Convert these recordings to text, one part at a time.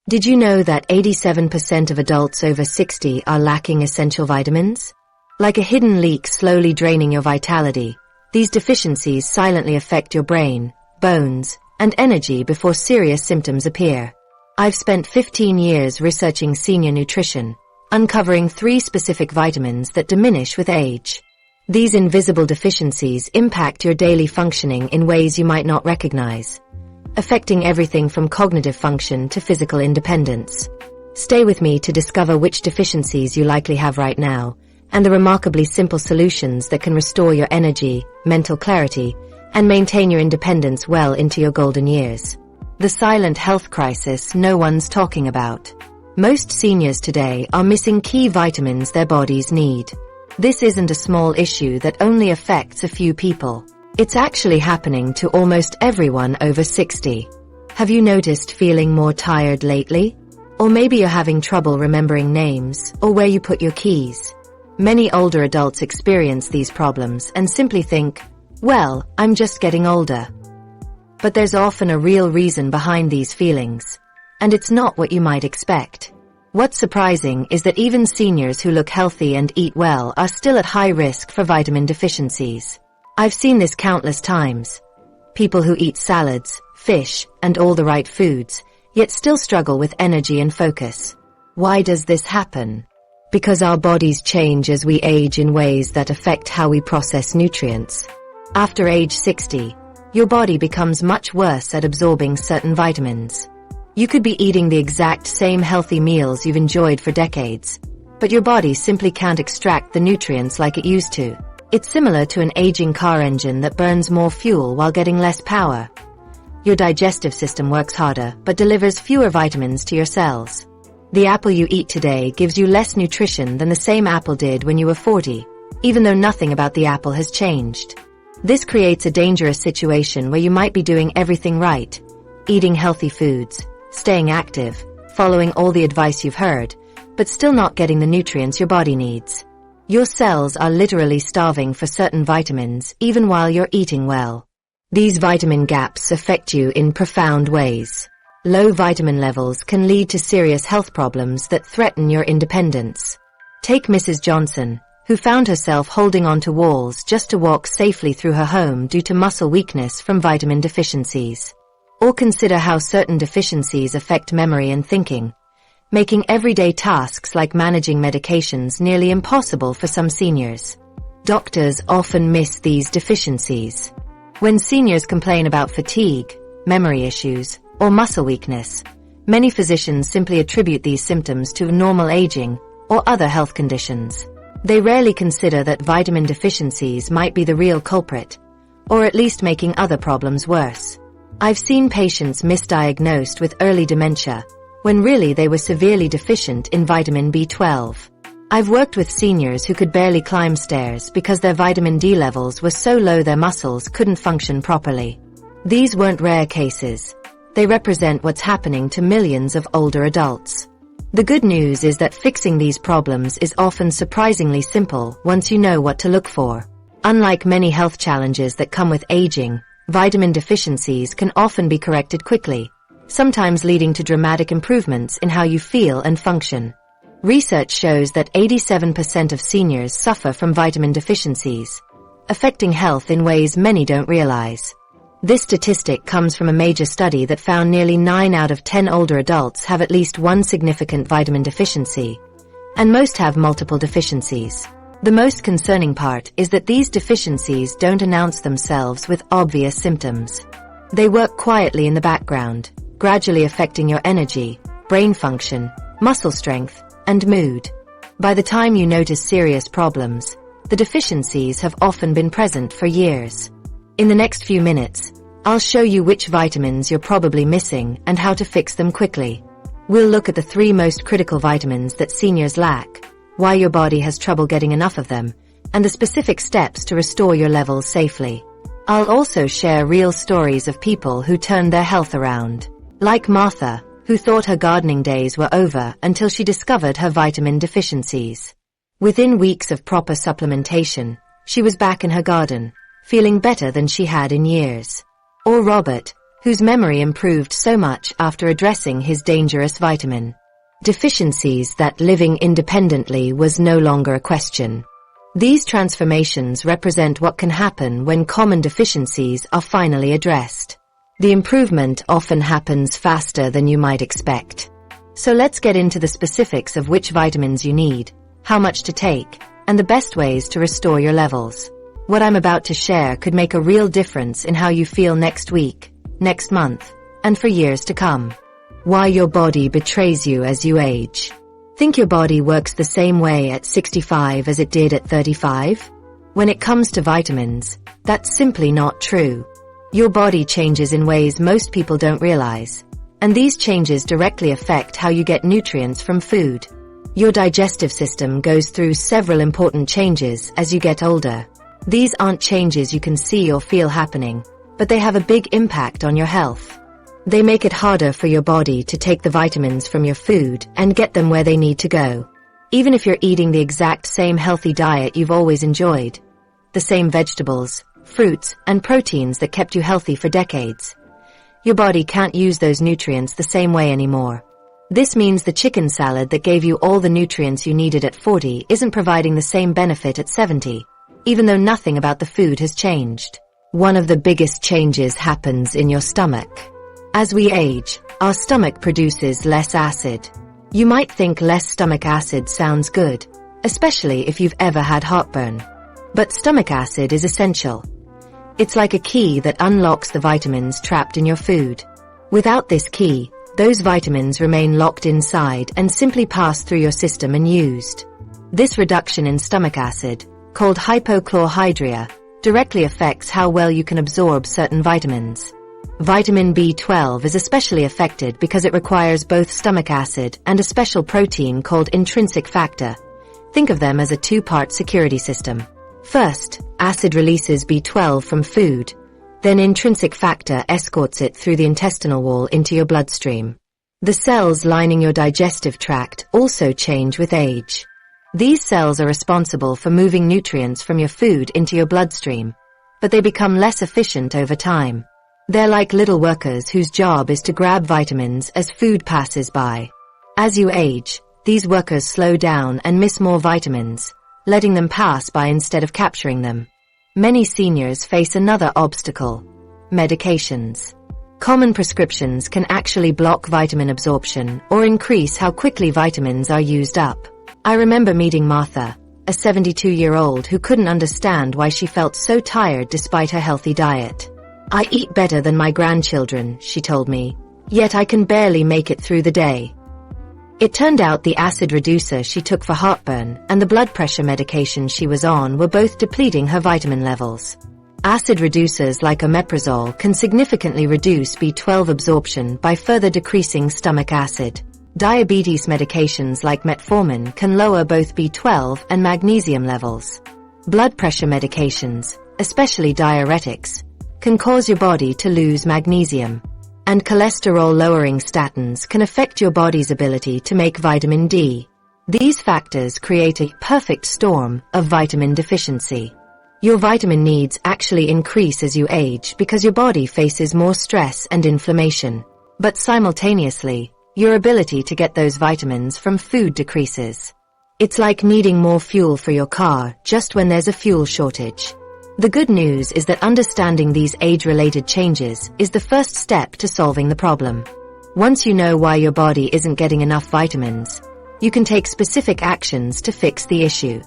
Did you know that 87% of adults over 60 are lacking essential vitamins? Like a hidden leak slowly draining your vitality, these deficiencies silently affect your brain, bones, and energy before serious symptoms appear. I've spent 15 years researching senior nutrition, uncovering 3 specific vitamins that diminish with age. These invisible deficiencies impact your daily functioning in ways you might not recognize, affecting everything from cognitive function to physical independence. Stay with me to discover which deficiencies you likely have right now, and the remarkably simple solutions that can restore your energy, mental clarity, and maintain your independence well into your golden years. The silent health crisis no one's talking about. Most seniors today are missing key vitamins their bodies need. This isn't a small issue that only affects a few people. It's actually happening to almost everyone over 60. Have you noticed feeling more tired lately? Or maybe you're having trouble remembering names or where you put your keys. Many older adults experience these problems and simply think, well, I'm just getting older. But there's often a real reason behind these feelings, and it's not what you might expect. What's surprising is that even seniors who look healthy and eat well are still at high risk for vitamin deficiencies. I've seen this countless times. People who eat salads, fish, and all the right foods, yet still struggle with energy and focus. Why does this happen? Because our bodies change as we age in ways that affect how we process nutrients. After age 60, your body becomes much worse at absorbing certain vitamins. You could be eating the exact same healthy meals you've enjoyed for decades, but your body simply can't extract the nutrients like it used to. It's similar to an aging car engine that burns more fuel while getting less power. Your digestive system works harder, but delivers fewer vitamins to your cells. The apple you eat today gives you less nutrition than the same apple did when you were 40, even though nothing about the apple has changed. This creates a dangerous situation where you might be doing everything right, eating healthy foods, staying active, following all the advice you've heard, but still not getting the nutrients your body needs. Your cells are literally starving for certain vitamins even while you're eating well. These vitamin gaps affect you in profound ways. Low vitamin levels can lead to serious health problems that threaten your independence. Take Mrs. Johnson, who found herself holding onto walls just to walk safely through her home due to muscle weakness from vitamin deficiencies. Or consider how certain deficiencies affect memory and thinking, making everyday tasks like managing medications nearly impossible for some seniors. Doctors often miss these deficiencies. When seniors complain about fatigue, memory issues, or muscle weakness, many physicians simply attribute these symptoms to normal aging or other health conditions. They rarely consider that vitamin deficiencies might be the real culprit, or at least making other problems worse. I've seen patients misdiagnosed with early dementia, when really they were severely deficient in vitamin B12. I've worked with seniors who could barely climb stairs because their vitamin D levels were so low their muscles couldn't function properly. These weren't rare cases. They represent what's happening to millions of older adults. The good news is that fixing these problems is often surprisingly simple once you know what to look for. Unlike many health challenges that come with aging, vitamin deficiencies can often be corrected quickly, sometimes leading to dramatic improvements in how you feel and function. Research shows that 87% of seniors suffer from vitamin deficiencies, affecting health in ways many don't realize. This statistic comes from a major study that found nearly 9 out of 10 older adults have at least one significant vitamin deficiency, and most have multiple deficiencies. The most concerning part is that these deficiencies don't announce themselves with obvious symptoms. They work quietly in the background, gradually affecting your energy, brain function, muscle strength, and mood. By the time you notice serious problems, the deficiencies have often been present for years. In the next few minutes, I'll show you which vitamins you're probably missing and how to fix them quickly. We'll look at the 3 most critical vitamins that seniors lack, why your body has trouble getting enough of them, and the specific steps to restore your levels safely. I'll also share real stories of people who turned their health around. Like Martha, who thought her gardening days were over until she discovered her vitamin deficiencies. Within weeks of proper supplementation, she was back in her garden, feeling better than she had in years. Or Robert, whose memory improved so much after addressing his dangerous vitamin deficiencies that living independently was no longer a question. These transformations represent what can happen when common deficiencies are finally addressed. The improvement often happens faster than you might expect. So let's get into the specifics of which vitamins you need, how much to take, and the best ways to restore your levels. What I'm about to share could make a real difference in how you feel next week, next month, and for years to come. Why your body betrays you as you age. Think your body works the same way at 65 as it did at 35? When it comes to vitamins, that's simply not true. Your body changes in ways most people don't realize, and these changes directly affect how you get nutrients from food. Your digestive system goes through several important changes as you get older. These aren't changes you can see or feel happening, but they have a big impact on your health. They make it harder for your body to take the vitamins from your food and get them where they need to go. Even if you're eating the exact same healthy diet you've always enjoyed, the same vegetables, fruits, and proteins that kept you healthy for decades, your body can't use those nutrients the same way anymore. This means the chicken salad that gave you all the nutrients you needed at 40 isn't providing the same benefit at 70, even though nothing about the food has changed. One of the biggest changes happens in your stomach. As we age, our stomach produces less acid. You might think less stomach acid sounds good, especially if you've ever had heartburn. But stomach acid is essential. It's like a key that unlocks the vitamins trapped in your food. Without this key, those vitamins remain locked inside and simply pass through your system unused. This reduction in stomach acid, called hypochlorhydria, directly affects how well you can absorb certain vitamins. Vitamin B12 is especially affected because it requires both stomach acid and a special protein called intrinsic factor. Think of them as a two-part security system. First, acid releases B12 from food, then intrinsic factor escorts it through the intestinal wall into your bloodstream. The cells lining your digestive tract also change with age. These cells are responsible for moving nutrients from your food into your bloodstream, but they become less efficient over time. They're like little workers whose job is to grab vitamins as food passes by. As you age, these workers slow down and miss more vitamins, letting them pass by instead of capturing them. Many seniors face another obstacle: medications. Common prescriptions can actually block vitamin absorption or increase how quickly vitamins are used up. I remember meeting Martha, a 72-year-old who couldn't understand why she felt so tired despite her healthy diet. "I eat better than my grandchildren," she told me, "yet I can barely make it through the day." It turned out the acid reducer she took for heartburn and the blood pressure medication she was on were both depleting her vitamin levels. Acid reducers like omeprazole can significantly reduce B12 absorption by further decreasing stomach acid. Diabetes medications like metformin can lower both B12 and magnesium levels. Blood pressure medications, especially diuretics, can cause your body to lose magnesium. And cholesterol-lowering statins can affect your body's ability to make vitamin D. These factors create a perfect storm of vitamin deficiency. Your vitamin needs actually increase as you age because your body faces more stress and inflammation. But simultaneously, your ability to get those vitamins from food decreases. It's like needing more fuel for your car just when there's a fuel shortage. The good news is that understanding these age-related changes is the first step to solving the problem. Once you know why your body isn't getting enough vitamins, you can take specific actions to fix the issue.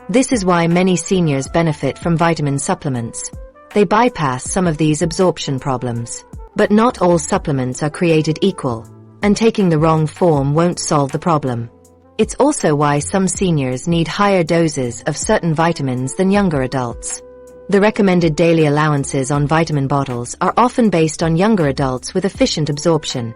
This is why many seniors benefit from vitamin supplements. They bypass some of these absorption problems. But not all supplements are created equal, and taking the wrong form won't solve the problem. It's also why some seniors need higher doses of certain vitamins than younger adults. The recommended daily allowances on vitamin bottles are often based on younger adults with efficient absorption,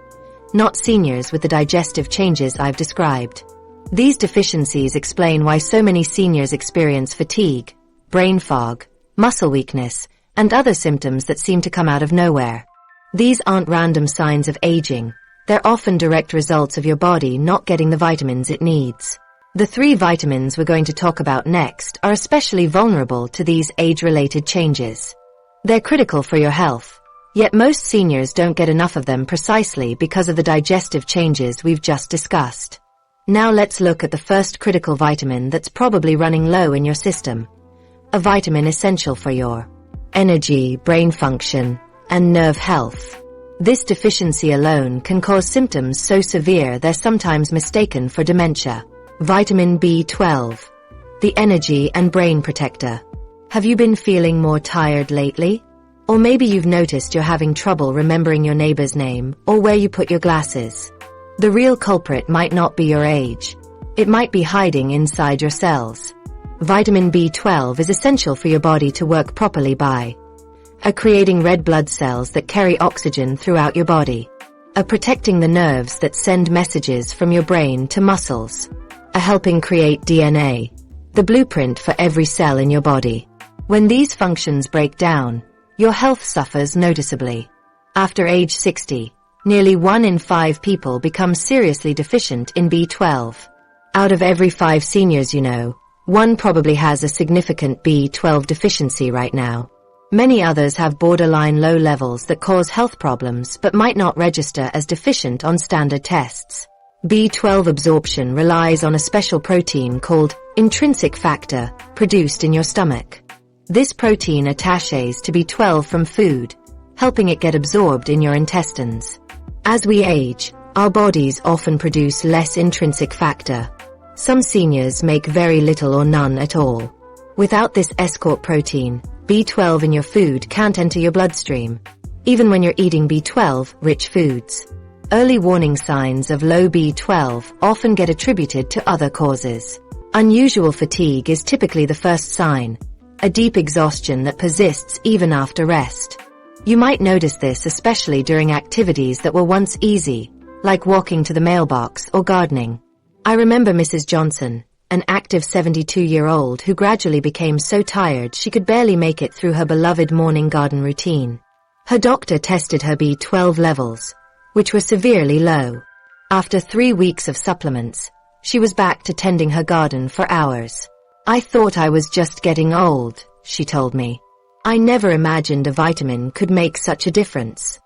not seniors with the digestive changes I've described. These deficiencies explain why so many seniors experience fatigue, brain fog, muscle weakness, and other symptoms that seem to come out of nowhere. These aren't random signs of aging. They're often direct results of your body not getting the vitamins it needs. The 3 vitamins we're going to talk about next are especially vulnerable to these age-related changes. They're critical for your health, Yet most seniors don't get enough of them precisely because of the digestive changes we've just discussed. Now let's look at the first critical vitamin that's probably running low in your system. A vitamin essential for your energy, brain function, and nerve health. This deficiency alone can cause symptoms so severe they're sometimes mistaken for dementia. Vitamin B12, the energy and brain protector. Have you been feeling more tired lately? Or maybe you've noticed you're having trouble remembering your neighbor's name or where you put your glasses. The real culprit might not be your age. It might be hiding inside your cells. Vitamin B12 is essential for your body to work properly by creating red blood cells that carry oxygen throughout your body, protecting the nerves that send messages from your brain to muscles, helping create DNA, the blueprint for every cell in your body. When these functions break down, your health suffers noticeably. After age 60, nearly 1 in 5 people become seriously deficient in B12. Out of every 5 seniors you know, one probably has a significant B12 deficiency right now. Many others have borderline low levels that cause health problems but might not register as deficient on standard tests. B12 absorption relies on a special protein called intrinsic factor, produced in your stomach. This protein attaches to B12 from food, helping it get absorbed in your intestines. As we age, our bodies often produce less intrinsic factor. Some seniors make very little or none at all. Without this escort protein, B12 in your food can't enter your bloodstream, even when you're eating B12-rich foods. Early warning signs of low B12 often get attributed to other causes. Unusual fatigue is typically the first sign, a deep exhaustion that persists even after rest. You might notice this especially during activities that were once easy, like walking to the mailbox or gardening. I remember Mrs. Johnson, an active 72-year-old who gradually became so tired she could barely make it through her beloved morning garden routine. Her doctor tested her B12 levels, which were severely low. After 3 weeks of supplements, she was back to tending her garden for hours. "I thought I was just getting old," she told me. "I never imagined a vitamin could make such a difference."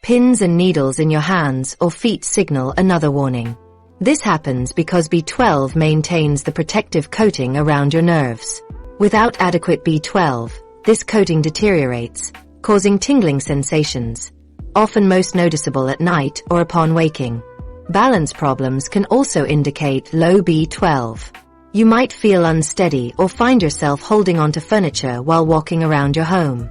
Pins and needles in your hands or feet signal another warning. This happens because B12 maintains the protective coating around your nerves. Without adequate B12, this coating deteriorates, causing tingling sensations, often most noticeable at night or upon waking. Balance problems can also indicate low B12. You might feel unsteady or find yourself holding onto furniture while walking around your home.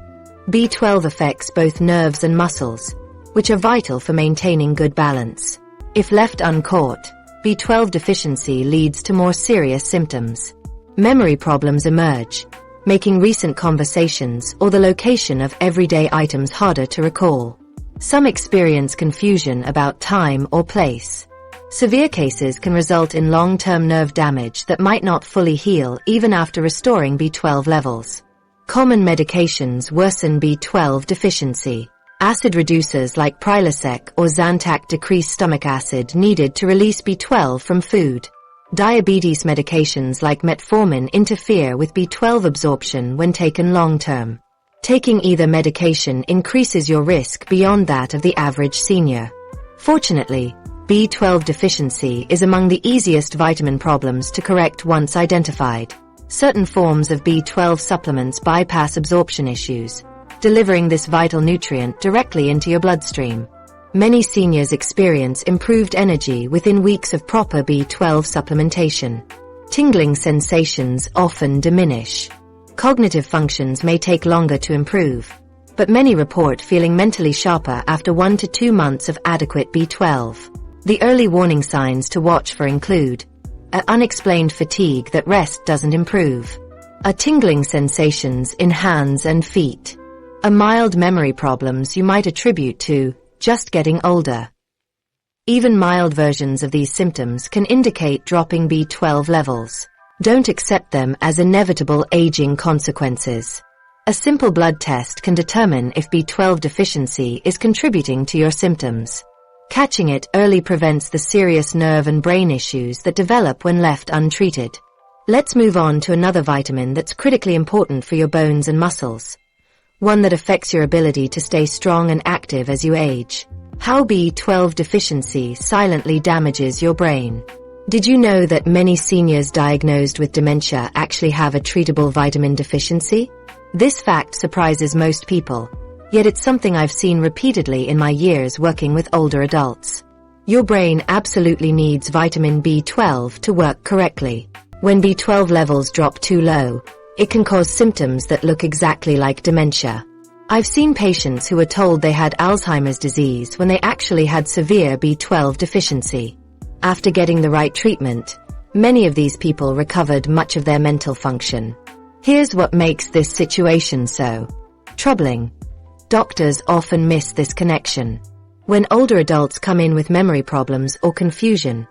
B12 affects both nerves and muscles, which are vital for maintaining good balance. If left uncaught, B12 deficiency leads to more serious symptoms. Memory problems emerge, making recent conversations or the location of everyday items harder to recall. Some experience confusion about time or place. Severe cases can result in long-term nerve damage that might not fully heal even after restoring B12 levels. Common medications worsen B12 deficiency. Acid reducers like Prilosec or Zantac decrease stomach acid needed to release B12 from food. Diabetes medications like metformin interfere with B12 absorption when taken long-term. Taking either medication increases your risk beyond that of the average senior. Fortunately, B12 deficiency is among the easiest vitamin problems to correct once identified. Certain forms of B12 supplements bypass absorption issues, delivering this vital nutrient directly into your bloodstream. Many seniors experience improved energy within weeks of proper B12 supplementation. Tingling sensations often diminish. Cognitive functions may take longer to improve, but many report feeling mentally sharper after 1 to 2 months of adequate B12. The early warning signs to watch for include unexplained fatigue that rest doesn't improve, tingling sensations in hands and feet, mild memory problems you might attribute to just getting older. Even mild versions of these symptoms can indicate dropping B12 levels. Don't accept them as inevitable aging consequences. A simple blood test can determine if B12 deficiency is contributing to your symptoms. Catching it early prevents the serious nerve and brain issues that develop when left untreated. Let's move on to another vitamin that's critically important for your bones and muscles. one that affects your ability to stay strong and active as you age. How B12 deficiency silently damages your brain. Did you know that many seniors diagnosed with dementia actually have a treatable vitamin deficiency? This fact surprises most people, yet it's something I've seen repeatedly in my years working with older adults. Your brain absolutely needs vitamin B12 to work correctly. When B12 levels drop too low, it can cause symptoms that look exactly like dementia. I've seen patients who were told they had Alzheimer's disease when they actually had severe B12 deficiency. After getting the right treatment, many of these people recovered much of their mental function. Here's what makes this situation so troubling. Doctors often miss this connection. When older adults come in with memory problems or confusion,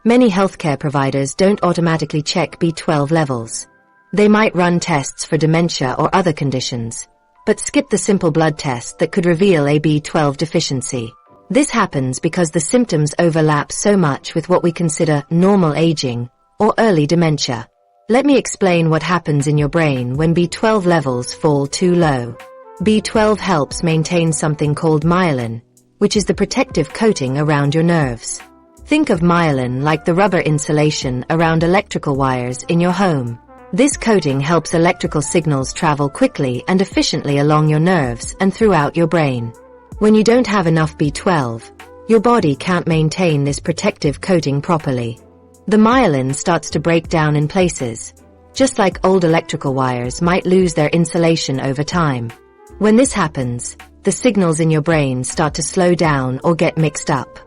many healthcare providers don't automatically check B12 levels. They might run tests for dementia or other conditions, but skip the simple blood test that could reveal a B12 deficiency. This happens because the symptoms overlap so much with what we consider normal aging or early dementia. Let me explain what happens in your brain when B12 levels fall too low. B12 helps maintain something called myelin, which is the protective coating around your nerves. Think of myelin like the rubber insulation around electrical wires in your home. This coating helps electrical signals travel quickly and efficiently along your nerves and throughout your brain. When you don't have enough B12, your body can't maintain this protective coating properly. The myelin starts to break down in places, just like old electrical wires might lose their insulation over time. When this happens, the signals in your brain start to slow down or get mixed up.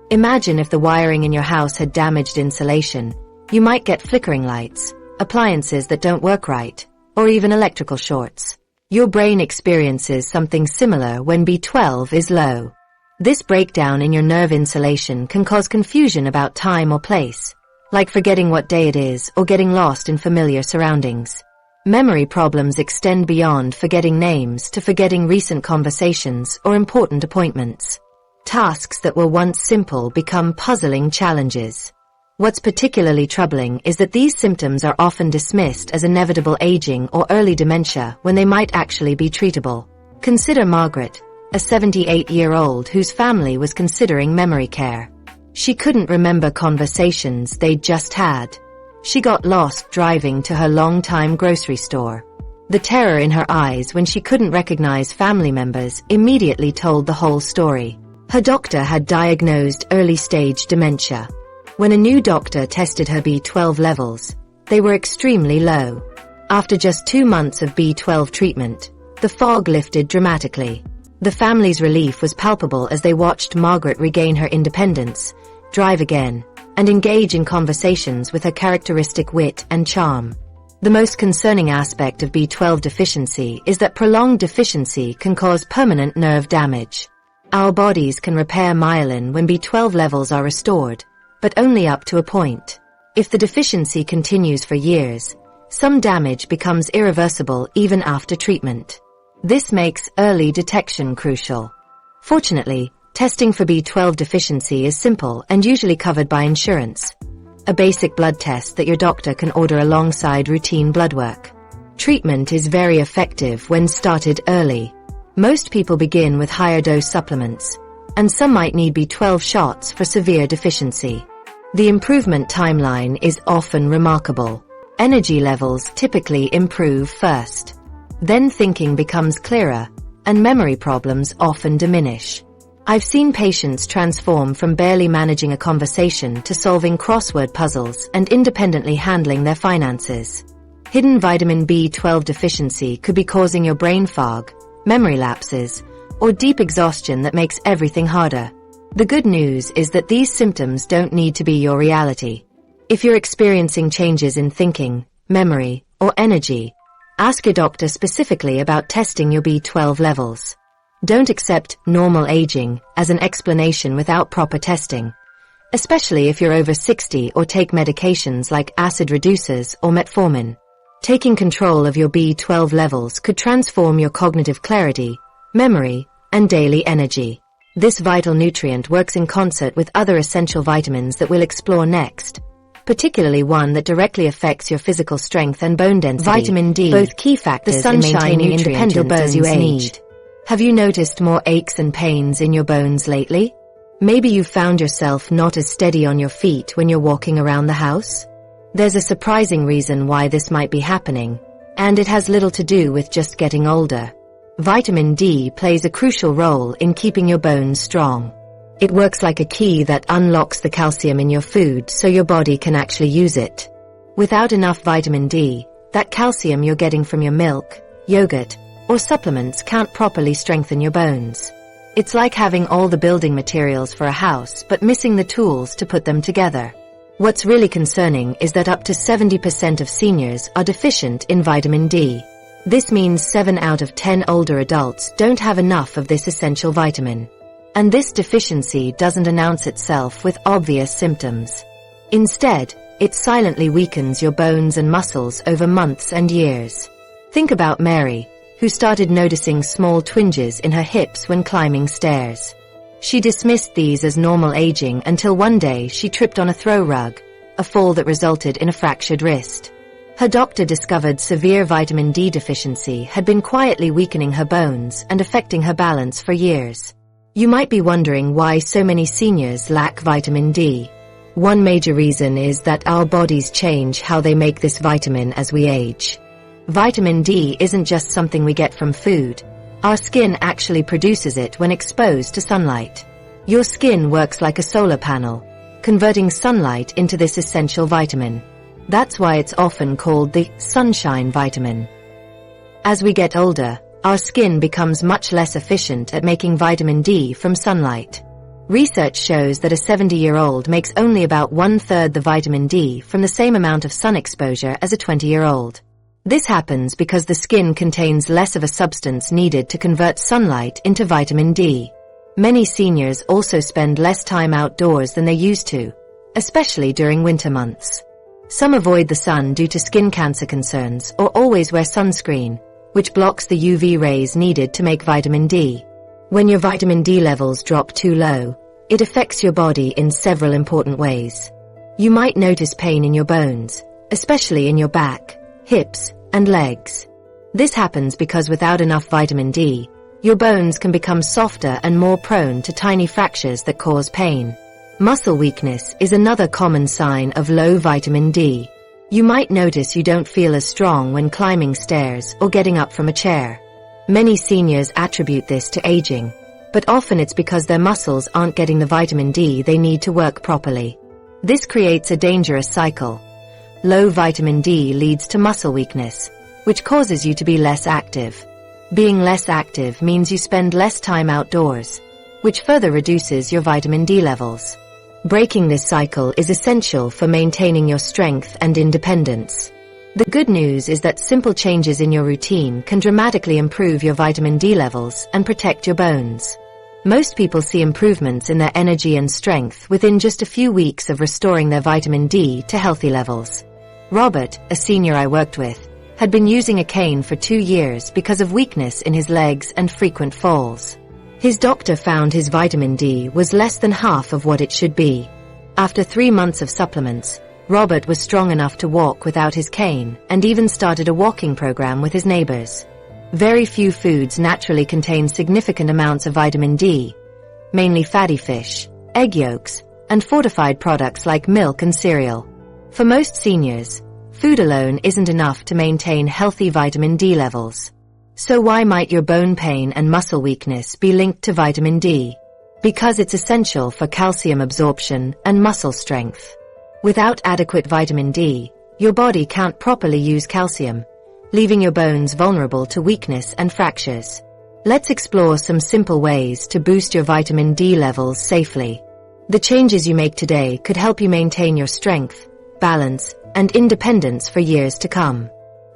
Imagine if the wiring in your house had damaged insulation. You might get flickering lights, appliances that don't work right, or even electrical shorts. Your brain experiences something similar when B12 is low. This breakdown in your nerve insulation can cause confusion about time or place, like forgetting what day it is or getting lost in familiar surroundings. Memory problems extend beyond forgetting names to forgetting recent conversations or important appointments. Tasks that were once simple become puzzling challenges. What's particularly troubling is that these symptoms are often dismissed as inevitable aging or early dementia when they might actually be treatable. Consider Margaret, a 78-year-old whose family was considering memory care. She couldn't remember conversations they'd just had. She got lost driving to her long-time grocery store. The terror in her eyes when she couldn't recognize family members immediately told the whole story. Her doctor had diagnosed early-stage dementia. When a new doctor tested her B12 levels, they were extremely low. After just 2 months of B12 treatment, the fog lifted dramatically. The family's relief was palpable as they watched Margaret regain her independence, drive again, and engage in conversations with her characteristic wit and charm. The most concerning aspect of B12 deficiency is that prolonged deficiency can cause permanent nerve damage. Our bodies can repair myelin when B12 levels are restored, but only up to a point. If the deficiency continues for years, some damage becomes irreversible even after treatment. This makes early detection crucial. Fortunately, testing for B12 deficiency is simple and usually covered by insurance. A basic blood test that your doctor can order alongside routine blood work. Treatment is very effective when started early. Most people begin with higher dose supplements, and some might need B12 shots for severe deficiency. The improvement timeline is often remarkable. Energy levels typically improve first. Then thinking becomes clearer, and memory problems often diminish. I've seen patients transform from barely managing a conversation to solving crossword puzzles and independently handling their finances. Hidden vitamin B12 deficiency could be causing your brain fog, memory lapses, or deep exhaustion that makes everything harder. The good news is that these symptoms don't need to be your reality. If you're experiencing changes in thinking, memory, or energy, ask your doctor specifically about testing your B12 levels. Don't accept normal aging as an explanation without proper testing, especially if you're over 60 or take medications like acid reducers or metformin. Taking control of your B12 levels could transform your cognitive clarity, memory, and daily energy. This vital nutrient works in concert with other essential vitamins that we'll explore next. particularly one that directly affects your physical strength and bone density. Vitamin D, both key factors in maintaining independence your bones as you age. Have you noticed more aches and pains in your bones lately? Maybe you've found yourself not as steady on your feet when you're walking around the house. There's a surprising reason why this might be happening, and it has little to do with just getting older. Vitamin D plays a crucial role in keeping your bones strong. It works like a key that unlocks the calcium in your food so your body can actually use it. Without enough vitamin D, that calcium you're getting from your milk, yogurt, or supplements can't properly strengthen your bones. It's like having all the building materials for a house but missing the tools to put them together. What's really concerning is that up to 70% of seniors are deficient in vitamin D. This means 7 out of 10 older adults don't have enough of this essential vitamin. And this deficiency doesn't announce itself with obvious symptoms. Instead, it silently weakens your bones and muscles over months and years. Think about Mary, who started noticing small twinges in her hips when climbing stairs. She dismissed these as normal aging until one day she tripped on a throw rug, a fall that resulted in a fractured wrist. Her doctor discovered severe vitamin D deficiency had been quietly weakening her bones and affecting her balance for years. You might be wondering why so many seniors lack vitamin D. One major reason is that our bodies change how they make this vitamin as we age. Vitamin D isn't just something we get from food. Our skin actually produces it when exposed to sunlight. Your skin works like a solar panel, converting sunlight into this essential vitamin. That's why it's often called the sunshine vitamin. As we get older, our skin becomes much less efficient at making vitamin D from sunlight. Research shows that a 70-year-old makes only about 1/3 the vitamin D from the same amount of sun exposure as a 20-year-old. This happens because the skin contains less of a substance needed to convert sunlight into vitamin D. Many seniors also spend less time outdoors than they used to, especially during winter months. Some avoid the sun due to skin cancer concerns or always wear sunscreen, which blocks the UV rays needed to make vitamin D. When your vitamin D levels drop too low, it affects your body in several important ways. You might notice pain in your bones, especially in your back, hips, and legs. This happens because without enough vitamin D, your bones can become softer and more prone to tiny fractures that cause pain. Muscle weakness is another common sign of low vitamin D. You might notice you don't feel as strong when climbing stairs or getting up from a chair. Many seniors attribute this to aging, but often it's because their muscles aren't getting the vitamin D they need to work properly. This creates a dangerous cycle. Low vitamin D leads to muscle weakness, which causes you to be less active. Being less active means you spend less time outdoors, which further reduces your vitamin D levels. Breaking this cycle is essential for maintaining your strength and independence. The good news is that simple changes in your routine can dramatically improve your vitamin D levels and protect your bones. Most people see improvements in their energy and strength within just a few weeks of restoring their vitamin D to healthy levels. Robert, a senior I worked with, had been using a cane for 2 years because of weakness in his legs and frequent falls. His doctor found his vitamin D was less than half of what it should be. After 3 months of supplements, Robert was strong enough to walk without his cane and even started a walking program with his neighbors. Very few foods naturally contain significant amounts of vitamin D, mainly fatty fish, egg yolks, and fortified products like milk and cereal. For most seniors, food alone isn't enough to maintain healthy vitamin D levels. So why might your bone pain and muscle weakness be linked to vitamin D? Because it's essential for calcium absorption and muscle strength. Without adequate vitamin D, your body can't properly use calcium, leaving your bones vulnerable to weakness and fractures. Let's explore some simple ways to boost your vitamin D levels safely. The changes you make today could help you maintain your strength, balance, and independence for years to come.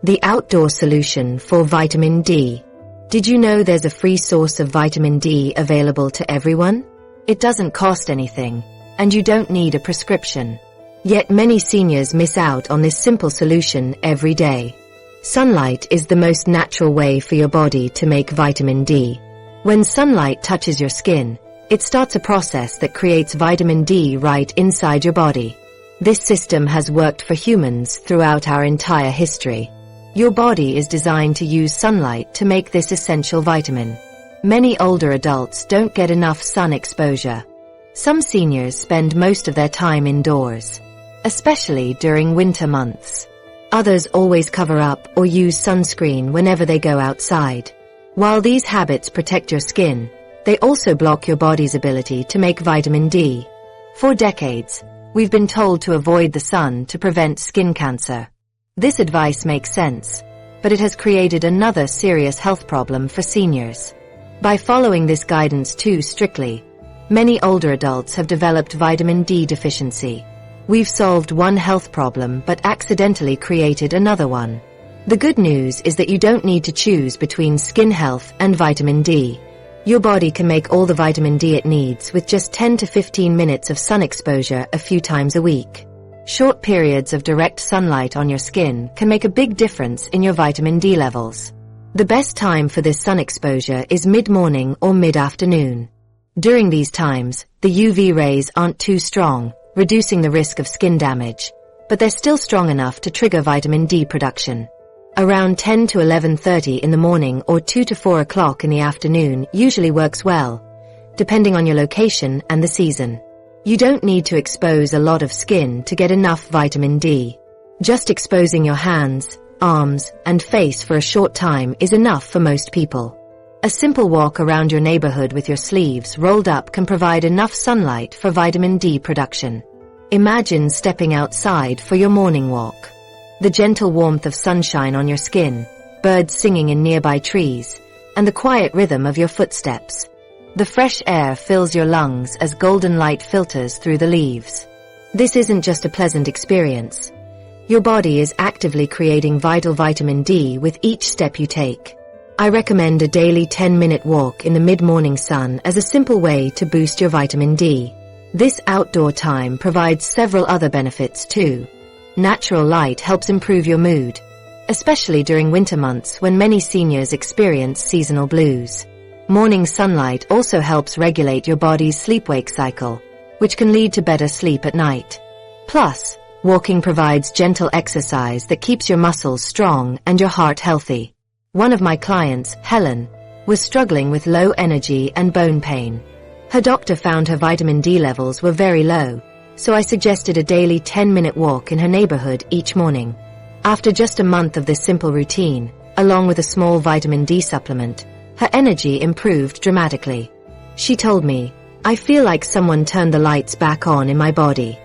The outdoor solution for vitamin D. Did you know there's a free source of vitamin D available to everyone? It doesn't cost anything, and you don't need a prescription. Yet many seniors miss out on this simple solution every day. Sunlight is the most natural way for your body to make vitamin D. When sunlight touches your skin, it starts a process that creates vitamin D right inside your body. This system has worked for humans throughout our entire history. Your body is designed to use sunlight to make this essential vitamin. Many older adults don't get enough sun exposure. Some seniors spend most of their time indoors, especially during winter months. Others always cover up or use sunscreen whenever they go outside. While these habits protect your skin, they also block your body's ability to make vitamin D. For decades, we've been told to avoid the sun to prevent skin cancer. This advice makes sense, but it has created another serious health problem for seniors. By following this guidance too strictly, many older adults have developed vitamin D deficiency. We've solved one health problem but accidentally created another one. The good news is that you don't need to choose between skin health and vitamin D. Your body can make all the vitamin D it needs with just 10 to 15 minutes of sun exposure a few times a week. Short periods of direct sunlight on your skin can make a big difference in your vitamin D levels. The best time for this sun exposure is mid-morning or mid-afternoon. During these times, the UV rays aren't too strong, reducing the risk of skin damage, but they're still strong enough to trigger vitamin D production. Around 10 to 11:30 in the morning or 2 to 4 o'clock in the afternoon usually works well, depending on your location and the season. You don't need to expose a lot of skin to get enough vitamin D. Just exposing your hands, arms, and face for a short time is enough for most people. A simple walk around your neighborhood with your sleeves rolled up can provide enough sunlight for vitamin D production. Imagine stepping outside for your morning walk. The gentle warmth of sunshine on your skin, birds singing in nearby trees, and the quiet rhythm of your footsteps. The fresh air fills your lungs as golden light filters through the leaves. This isn't just a pleasant experience. Your body is actively creating vital vitamin D with each step you take. I recommend a daily 10-minute walk in the mid-morning sun as a simple way to boost your vitamin D. This outdoor time provides several other benefits too. Natural light helps improve your mood, especially during winter months when many seniors experience seasonal blues. Morning sunlight also helps regulate your body's sleep-wake cycle, which can lead to better sleep at night. Plus, walking provides gentle exercise that keeps your muscles strong and your heart healthy. One of my clients, Helen, was struggling with low energy and bone pain. Her doctor found her vitamin D levels were very low, so I suggested a daily 10-minute walk in her neighborhood each morning. After just a month of this simple routine, along with a small vitamin D supplement, her energy improved dramatically. She told me, "I feel like someone turned the lights back on in my body."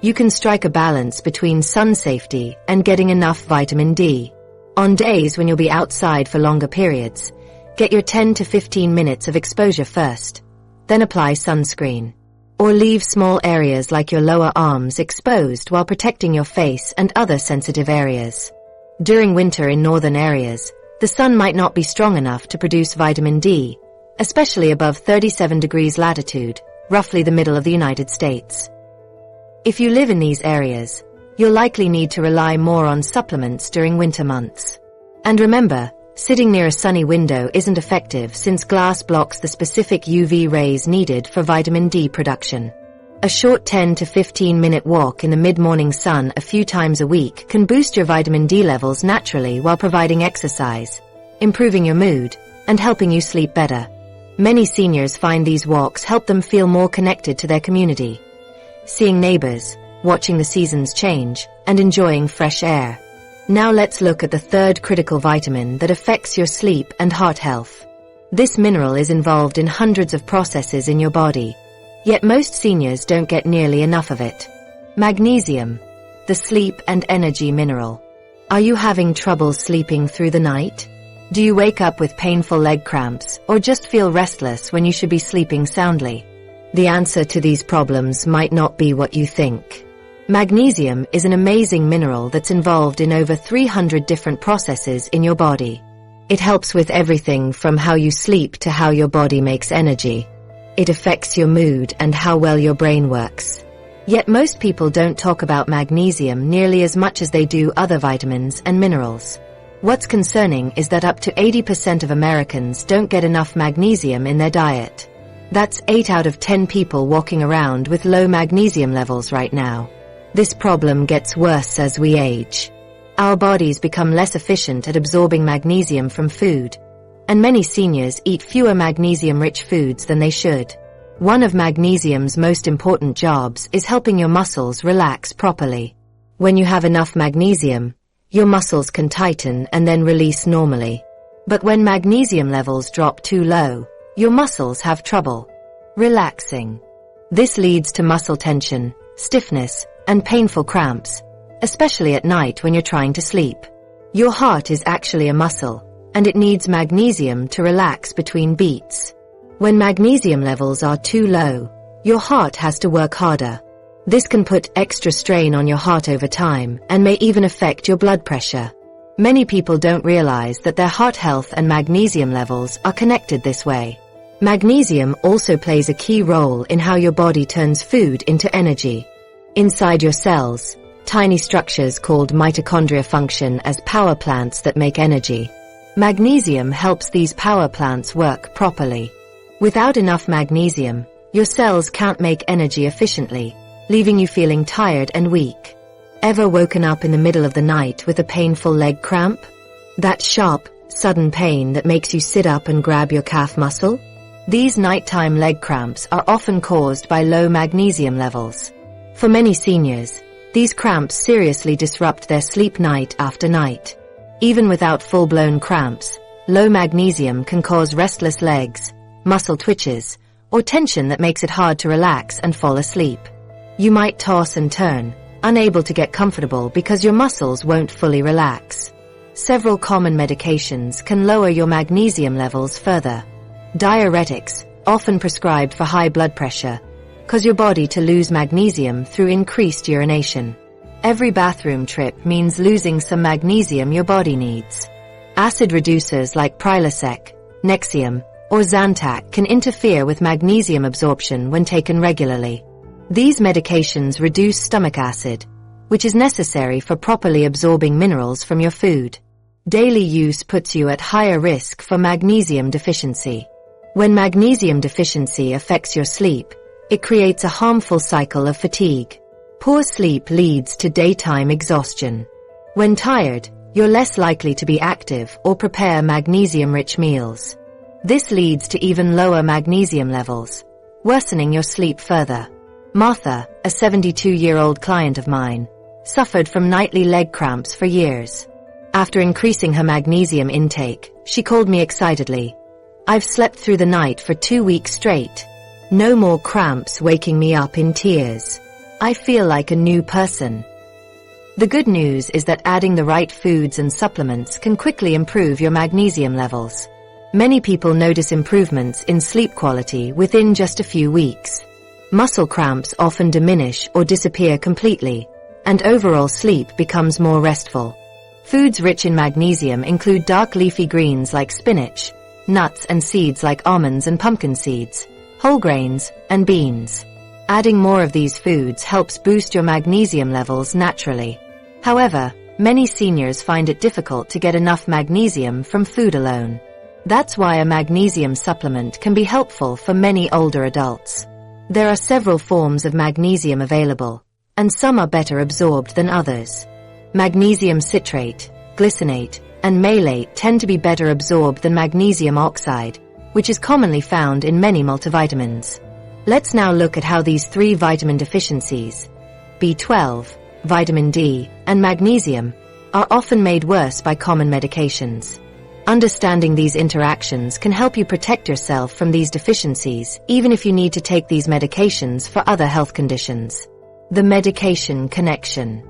You can strike a balance between sun safety and getting enough vitamin D. On days when you'll be outside for longer periods, get your 10 to 15 minutes of exposure first, then apply sunscreen. Or leave small areas like your lower arms exposed while protecting your face and other sensitive areas. During winter in northern areas, the sun might not be strong enough to produce vitamin D, especially above 37 degrees latitude, roughly the middle of the United States. If you live in these areas, you'll likely need to rely more on supplements during winter months. And remember, sitting near a sunny window isn't effective since glass blocks the specific UV rays needed for vitamin D production. A short 10 to 15-minute walk in the mid-morning sun a few times a week can boost your vitamin D levels naturally while providing exercise, improving your mood, and helping you sleep better. Many seniors find these walks help them feel more connected to their community, seeing neighbors, watching the seasons change, and enjoying fresh air. Now let's look at the third critical vitamin that affects your sleep and heart health. This mineral is involved in hundreds of processes in your body, yet most seniors don't get nearly enough of it. Magnesium, the sleep and energy mineral. Are you having trouble sleeping through the night? Do you wake up with painful leg cramps or just feel restless when you should be sleeping soundly? The answer to these problems might not be what you think. Magnesium is an amazing mineral that's involved in over 300 different processes in your body. It helps with everything from how you sleep to how your body makes energy. It affects your mood and how well your brain works. Yet most people don't talk about magnesium nearly as much as they do other vitamins and minerals. What's concerning is that up to 80% of Americans don't get enough magnesium in their diet. That's 8 out of 10 people walking around with low magnesium levels right now. This problem gets worse as we age. Our bodies become less efficient at absorbing magnesium from food, and many seniors eat fewer magnesium-rich foods than they should. One of magnesium's most important jobs is helping your muscles relax properly. When you have enough magnesium, your muscles can tighten and then release normally. But when magnesium levels drop too low, your muscles have trouble relaxing. This leads to muscle tension, stiffness, and painful cramps, especially at night when you're trying to sleep. Your heart is actually a muscle, and it needs magnesium to relax between beats. When magnesium levels are too low, your heart has to work harder. This can put extra strain on your heart over time and may even affect your blood pressure. Many people don't realize that their heart health and magnesium levels are connected this way. Magnesium also plays a key role in how your body turns food into energy. Inside your cells, tiny structures called mitochondria function as power plants that make energy. Magnesium helps these power plants work properly. Without enough magnesium, your cells can't make energy efficiently, leaving you feeling tired and weak. Ever woken up in the middle of the night with a painful leg cramp? That sharp, sudden pain that makes you sit up and grab your calf muscle? These nighttime leg cramps are often caused by low magnesium levels. For many seniors, these cramps seriously disrupt their sleep night after night. Even without full-blown cramps, low magnesium can cause restless legs, muscle twitches, or tension that makes it hard to relax and fall asleep. You might toss and turn, unable to get comfortable because your muscles won't fully relax. Several common medications can lower your magnesium levels further. Diuretics, often prescribed for high blood pressure, cause your body to lose magnesium through increased urination. Every bathroom trip means losing some magnesium your body needs. Acid reducers like Prilosec, Nexium, or Zantac can interfere with magnesium absorption when taken regularly. These medications reduce stomach acid, which is necessary for properly absorbing minerals from your food. Daily use puts you at higher risk for magnesium deficiency. When magnesium deficiency affects your sleep, it creates a harmful cycle of fatigue. Poor sleep leads to daytime exhaustion. When tired, you're less likely to be active or prepare magnesium-rich meals. This leads to even lower magnesium levels, worsening your sleep further. Martha, a 72-year-old client of mine, suffered from nightly leg cramps for years. After increasing her magnesium intake, she called me excitedly. "I've slept through the night for 2 weeks straight. No more cramps waking me up in tears. I feel like a new person." The good news is that adding the right foods and supplements can quickly improve your magnesium levels. Many people notice improvements in sleep quality within just a few weeks. Muscle cramps often diminish or disappear completely, and overall sleep becomes more restful. Foods rich in magnesium include dark leafy greens like spinach, nuts and seeds like almonds and pumpkin seeds, whole grains, and beans. Adding more of these foods helps boost your magnesium levels naturally. However, many seniors find it difficult to get enough magnesium from food alone. That's why a magnesium supplement can be helpful for many older adults. There are several forms of magnesium available, and some are better absorbed than others. Magnesium citrate, glycinate, and malate tend to be better absorbed than magnesium oxide, which is commonly found in many multivitamins. Let's now look at how these three vitamin deficiencies, B12, vitamin D, and magnesium, are often made worse by common medications. Understanding these interactions can help you protect yourself from these deficiencies, even if you need to take these medications for other health conditions. The medication connection.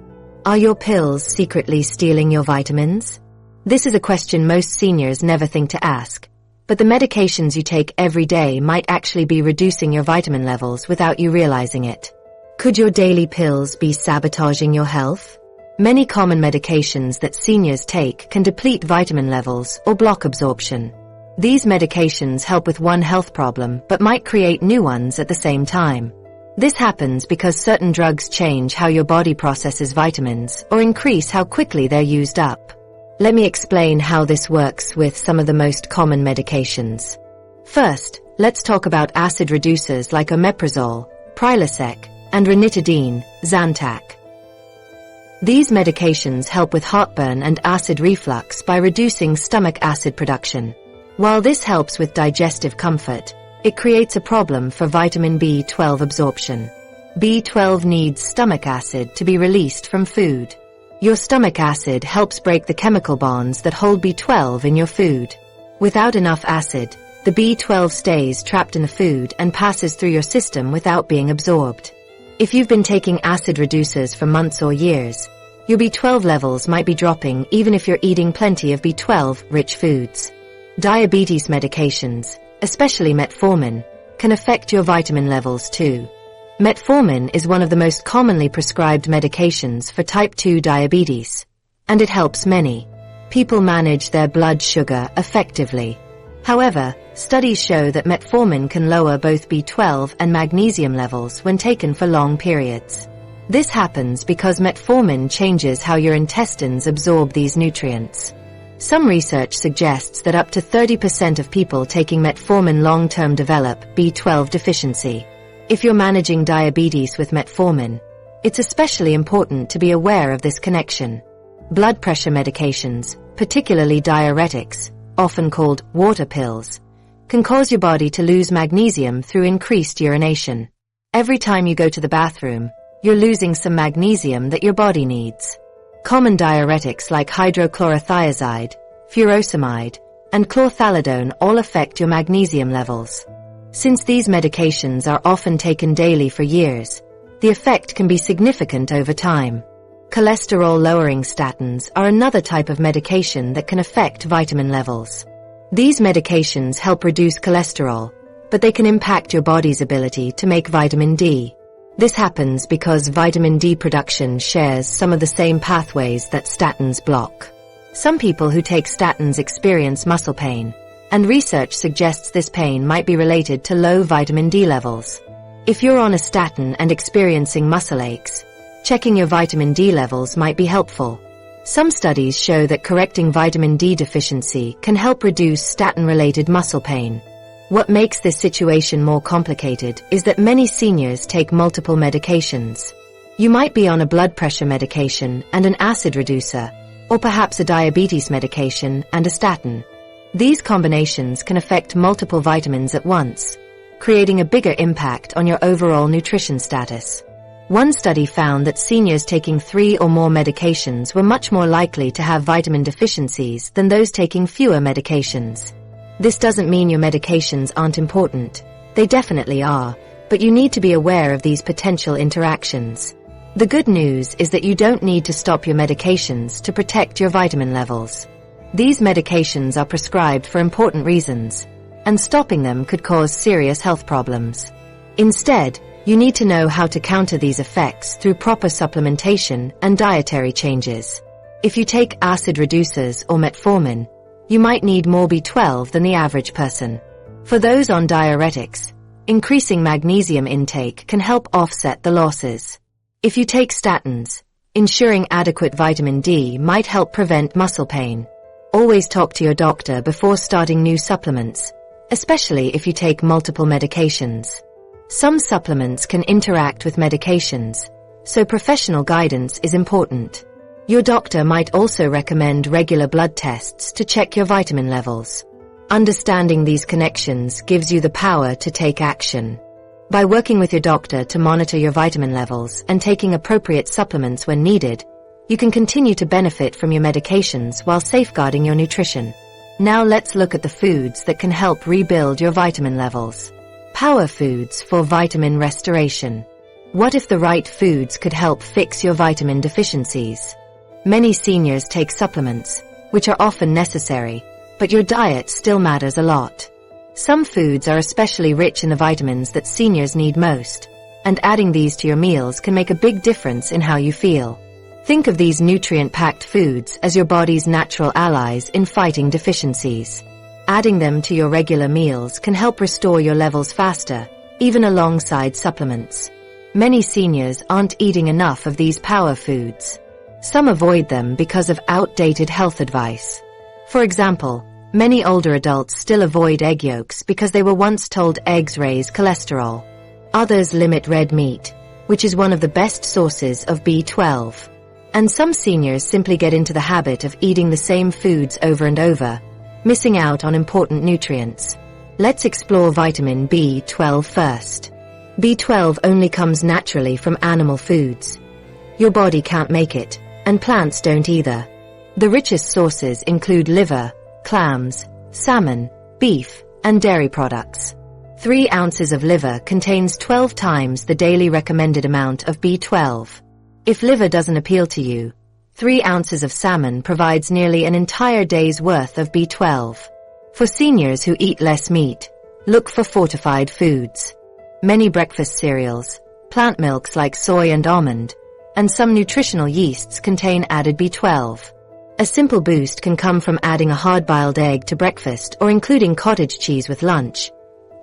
Are your pills secretly stealing your vitamins? This is a question most seniors never think to ask, but the medications you take every day might actually be reducing your vitamin levels without you realizing it. Could your daily pills be sabotaging your health? Many common medications that seniors take can deplete vitamin levels or block absorption. These medications help with one health problem but might create new ones at the same time. This happens because certain drugs change how your body processes vitamins or increase how quickly they're used up. Let me explain how this works with some of the most common medications. First, let's talk about acid reducers like omeprazole, Prilosec, and ranitidine, Zantac. These medications help with heartburn and acid reflux by reducing stomach acid production. While this helps with digestive comfort, it creates a problem for vitamin B12 absorption. B12 needs stomach acid to be released from food. Your stomach acid helps break the chemical bonds that hold B12 in your food. Without enough acid, the B12 stays trapped in the food and passes through your system without being absorbed. If you've been taking acid reducers for months or years, your B12 levels might be dropping even if you're eating plenty of B12-rich foods. Diabetes medications, especially metformin, can affect your vitamin levels too. Metformin is one of the most commonly prescribed medications for type 2 diabetes, and it helps many people manage their blood sugar effectively. However, studies show that metformin can lower both B12 and magnesium levels when taken for long periods. This happens because metformin changes how your intestines absorb these nutrients. Some research suggests that up to 30% of people taking metformin long-term develop B12 deficiency. If you're managing diabetes with metformin, it's especially important to be aware of this connection. Blood pressure medications, particularly diuretics, often called water pills, can cause your body to lose magnesium through increased urination. Every time you go to the bathroom, you're losing some magnesium that your body needs. Common diuretics like hydrochlorothiazide, furosemide, and chlorthalidone all affect your magnesium levels. Since these medications are often taken daily for years, the effect can be significant over time. Cholesterol-lowering statins are another type of medication that can affect vitamin levels. These medications help reduce cholesterol, but they can impact your body's ability to make vitamin D. This happens because vitamin D production shares some of the same pathways that statins block. Some people who take statins experience muscle pain, and research suggests this pain might be related to low vitamin D levels. If you're on a statin and experiencing muscle aches, checking your vitamin D levels might be helpful. Some studies show that correcting vitamin D deficiency can help reduce statin-related muscle pain. What makes this situation more complicated is that many seniors take multiple medications. You might be on a blood pressure medication and an acid reducer, or perhaps a diabetes medication and a statin. These combinations can affect multiple vitamins at once, creating a bigger impact on your overall nutrition status. One study found that seniors taking 3 or more medications were much more likely to have vitamin deficiencies than those taking fewer medications. This doesn't mean your medications aren't important. They definitely are, but you need to be aware of these potential interactions. The good news is that you don't need to stop your medications to protect your vitamin levels. These medications are prescribed for important reasons, and stopping them could cause serious health problems. Instead, you need to know how to counter these effects through proper supplementation and dietary changes. If you take acid reducers or metformin, you might need more B12 than the average person. For those on diuretics, increasing magnesium intake can help offset the losses. If you take statins, ensuring adequate vitamin D might help prevent muscle pain. Always talk to your doctor before starting new supplements, especially if you take multiple medications. Some supplements can interact with medications, so professional guidance is important. Your doctor might also recommend regular blood tests to check your vitamin levels. Understanding these connections gives you the power to take action. By working with your doctor to monitor your vitamin levels and taking appropriate supplements when needed, you can continue to benefit from your medications while safeguarding your nutrition. Now let's look at the foods that can help rebuild your vitamin levels. Power foods for vitamin restoration. What if the right foods could help fix your vitamin deficiencies? Many seniors take supplements, which are often necessary, but your diet still matters a lot. Some foods are especially rich in the vitamins that seniors need most, and adding these to your meals can make a big difference in how you feel. Think of these nutrient-packed foods as your body's natural allies in fighting deficiencies. Adding them to your regular meals can help restore your levels faster, even alongside supplements. Many seniors aren't eating enough of these power foods. Some avoid them because of outdated health advice. For example, many older adults still avoid egg yolks because they were once told eggs raise cholesterol. Others limit red meat, which is one of the best sources of B12. And some seniors simply get into the habit of eating the same foods over and over, missing out on important nutrients. Let's explore vitamin B12 first. B12 only comes naturally from animal foods. Your body can't make it, and plants don't either. The richest sources include liver, clams, salmon, beef, and dairy products. 3 ounces of liver contains 12 times the daily recommended amount of B12. If liver doesn't appeal to you, 3 ounces of salmon provides nearly an entire day's worth of B12. For seniors who eat less meat, look for fortified foods. Many breakfast cereals, plant milks like soy and almond, and some nutritional yeasts contain added B12. A simple boost can come from adding a hard-boiled egg to breakfast or including cottage cheese with lunch.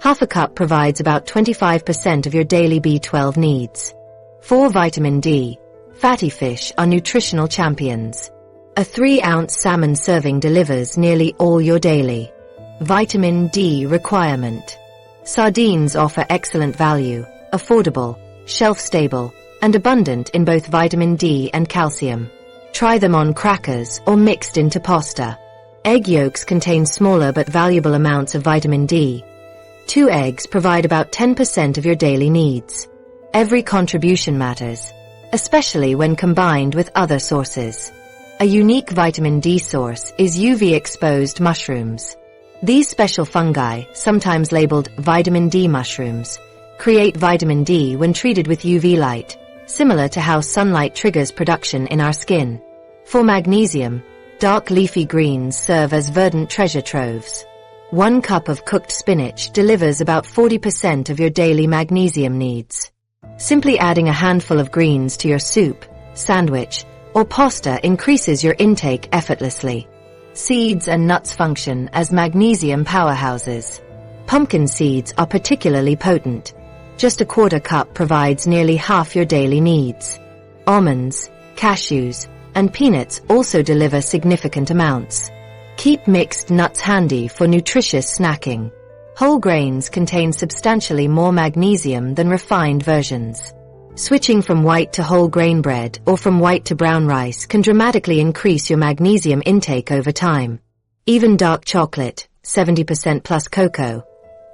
Half a cup provides about 25% of your daily B12 needs. For vitamin D, fatty fish are nutritional champions. A 3-ounce salmon serving delivers nearly all your daily vitamin D requirement. Sardines offer excellent value, affordable, shelf-stable, and abundant in both vitamin D and calcium. Try them on crackers or mixed into pasta. Egg yolks contain smaller but valuable amounts of vitamin D. 2 eggs provide about 10% of your daily needs. Every contribution matters, especially when combined with other sources. A unique vitamin D source is UV-exposed mushrooms. These special fungi, sometimes labeled vitamin D mushrooms, create vitamin D when treated with UV light, similar to how sunlight triggers production in our skin. For magnesium, dark leafy greens serve as verdant treasure troves. 1 cup of cooked spinach delivers about 40% of your daily magnesium needs. Simply adding a handful of greens to your soup, sandwich, or pasta increases your intake effortlessly. Seeds and nuts function as magnesium powerhouses. Pumpkin seeds are particularly potent. Just a 1/4 cup provides nearly half your daily needs. Almonds, cashews, and peanuts also deliver significant amounts. Keep mixed nuts handy for nutritious snacking. Whole grains contain substantially more magnesium than refined versions. Switching from white to whole grain bread or from white to brown rice can dramatically increase your magnesium intake over time. Even dark chocolate, 70% plus cocoa,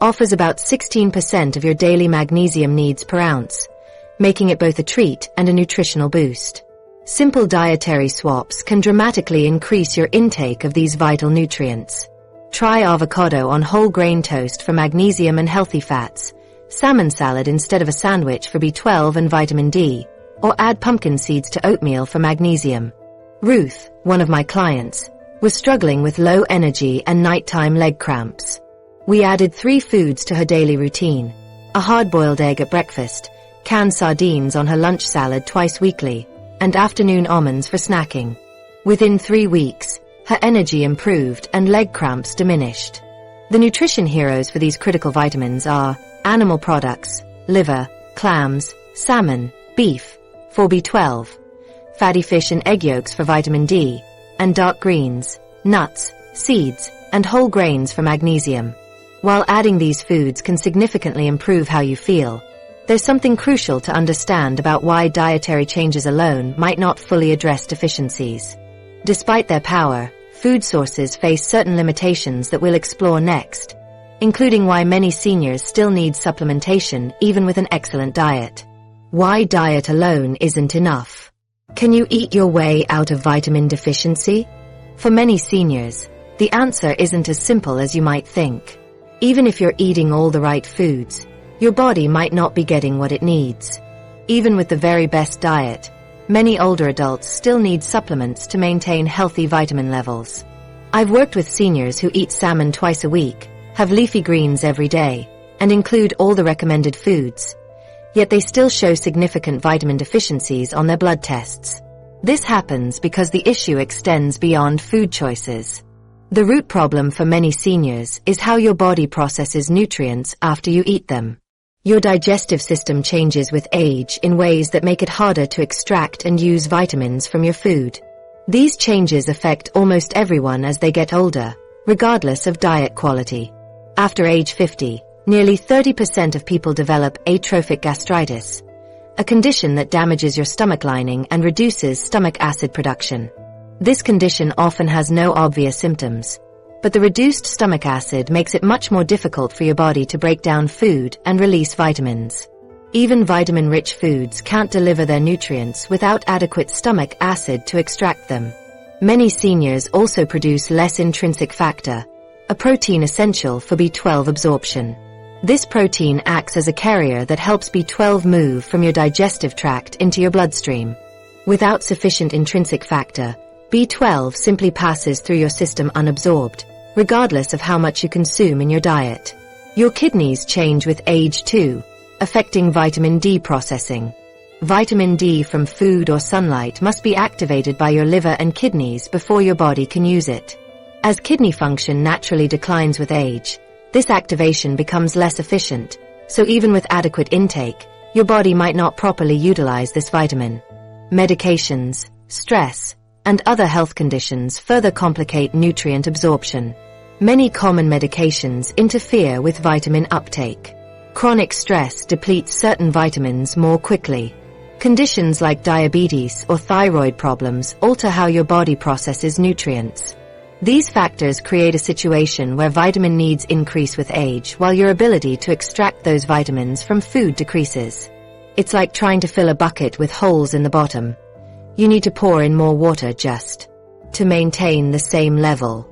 offers about 16% of your daily magnesium needs per ounce, making it both a treat and a nutritional boost. Simple dietary swaps can dramatically increase your intake of these vital nutrients. Try avocado on whole grain toast for magnesium and healthy fats, salmon salad instead of a sandwich for B12 and vitamin D, or add pumpkin seeds to oatmeal for magnesium. Ruth, one of my clients, was struggling with low energy and nighttime leg cramps. We added 3 foods to her daily routine: a hard-boiled egg at breakfast, canned sardines on her lunch salad twice weekly, and afternoon almonds for snacking. Within 3 weeks, her energy improved and leg cramps diminished. The nutrition heroes for these critical vitamins are animal products, liver, clams, salmon, beef, for B12, fatty fish and egg yolks for vitamin D, and dark greens, nuts, seeds, and whole grains for magnesium. While adding these foods can significantly improve how you feel, there's something crucial to understand about why dietary changes alone might not fully address deficiencies. Despite their power, food sources face certain limitations that we'll explore next, including why many seniors still need supplementation even with an excellent diet. Why diet alone isn't enough. Can you eat your way out of vitamin deficiency? For many seniors, the answer isn't as simple as you might think. Even if you're eating all the right foods, your body might not be getting what it needs. Even with the very best diet, many older adults still need supplements to maintain healthy vitamin levels. I've worked with seniors who eat salmon twice a week, have leafy greens every day, and include all the recommended foods, yet they still show significant vitamin deficiencies on their blood tests. This happens because the issue extends beyond food choices. The root problem for many seniors is how your body processes nutrients after you eat them. Your digestive system changes with age in ways that make it harder to extract and use vitamins from your food. These changes affect almost everyone as they get older, regardless of diet quality. After age 50, nearly 30% of people develop atrophic gastritis, a condition that damages your stomach lining and reduces stomach acid production. This condition often has no obvious symptoms, but the reduced stomach acid makes it much more difficult for your body to break down food and release vitamins. Even vitamin-rich foods can't deliver their nutrients without adequate stomach acid to extract them. Many seniors also produce less intrinsic factor, a protein essential for B12 absorption. This protein acts as a carrier that helps B12 move from your digestive tract into your bloodstream. Without sufficient intrinsic factor, B12 simply passes through your system unabsorbed, regardless of how much you consume in your diet. Your kidneys change with age too, affecting vitamin D processing. Vitamin D from food or sunlight must be activated by your liver and kidneys before your body can use it. As kidney function naturally declines with age, this activation becomes less efficient, so even with adequate intake, your body might not properly utilize this vitamin. Medications, stress, and other health conditions further complicate nutrient absorption. Many common medications interfere with vitamin uptake. Chronic stress depletes certain vitamins more quickly. Conditions like diabetes or thyroid problems alter how your body processes nutrients. These factors create a situation where vitamin needs increase with age while your ability to extract those vitamins from food decreases. It's like trying to fill a bucket with holes in the bottom. You need to pour in more water just to maintain the same level.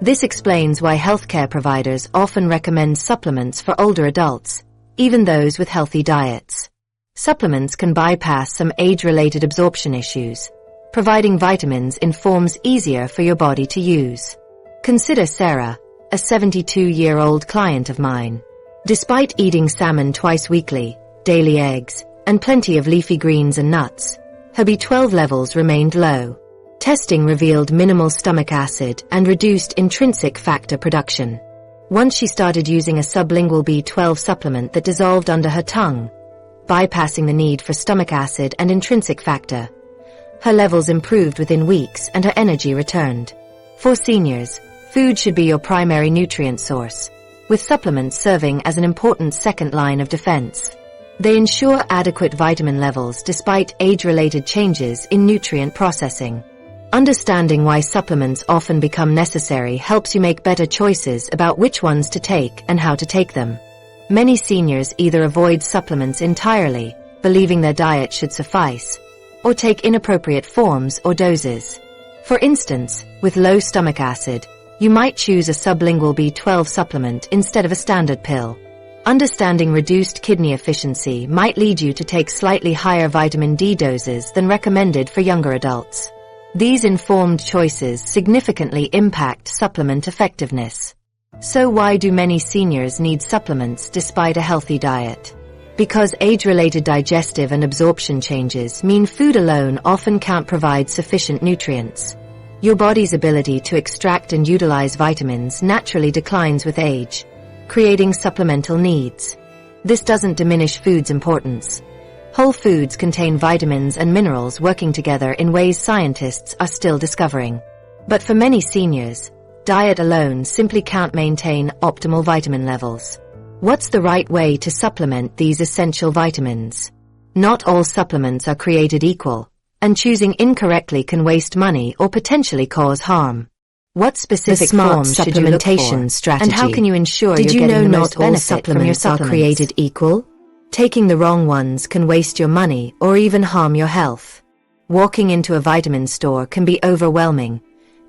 This explains why healthcare providers often recommend supplements for older adults, even those with healthy diets. Supplements can bypass some age-related absorption issues, providing vitamins in forms easier for your body to use. Consider Sarah, a 72-year-old client of mine. Despite eating salmon twice weekly, daily eggs, and plenty of leafy greens and nuts, her B12 levels remained low. Testing revealed minimal stomach acid and reduced intrinsic factor production. Once she started using a sublingual B12 supplement that dissolved under her tongue, bypassing the need for stomach acid and intrinsic factor, her levels improved within weeks and her energy returned. For seniors, food should be your primary nutrient source, with supplements serving as an important second line of defense. They ensure adequate vitamin levels despite age-related changes in nutrient processing. Understanding why supplements often become necessary helps you make better choices about which ones to take and how to take them. Many seniors either avoid supplements entirely, believing their diet should suffice, or take inappropriate forms or doses. For instance, with low stomach acid, you might choose a sublingual B12 supplement instead of a standard pill. Understanding reduced kidney efficiency might lead you to take slightly higher vitamin D doses than recommended for younger adults. These informed choices significantly impact supplement effectiveness. So why do many seniors need supplements despite a healthy diet? Because age-related digestive and absorption changes mean food alone often can't provide sufficient nutrients. Your body's ability to extract and utilize vitamins naturally declines with age, creating supplemental needs. This doesn't diminish food's importance. Whole foods contain vitamins and minerals working together in ways scientists are still discovering. But for many seniors, diet alone simply can't maintain optimal vitamin levels. What's the right way to supplement these essential vitamins? Not all supplements are created equal, and choosing incorrectly can waste money or potentially cause harm. What specific forms should you look for, strategy. and how can you ensure you're getting the most benefit from your supplements? Are created equal? Taking the wrong ones can waste your money or even harm your health. Walking into a vitamin store can be overwhelming.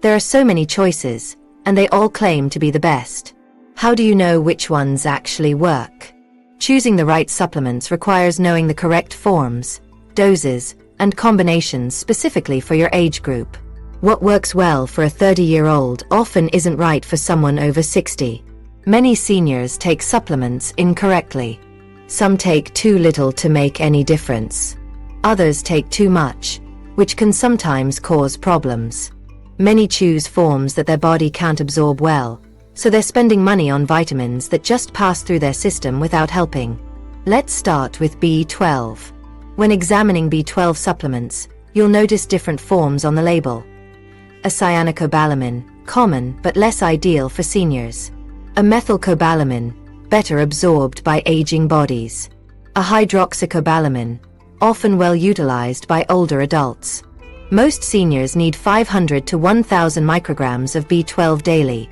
There are so many choices, and they all claim to be the best. How do you know which ones actually work? Choosing the right supplements requires knowing the correct forms, doses, and combinations specifically for your age group. What works well for a 30-year-old often isn't right for someone over 60. Many seniors take supplements incorrectly. Some take too little to make any difference. Others take too much, which can sometimes cause problems. Many choose forms that their body can't absorb well, so they're spending money on vitamins that just pass through their system without helping. Let's start with B12. When examining B12 supplements, you'll notice different forms on the label. A cyanocobalamin, common but less ideal for seniors. A methylcobalamin, better absorbed by aging bodies. A hydroxycobalamin, often well utilized by older adults. Most seniors need 500 to 1,000 micrograms of B12 daily,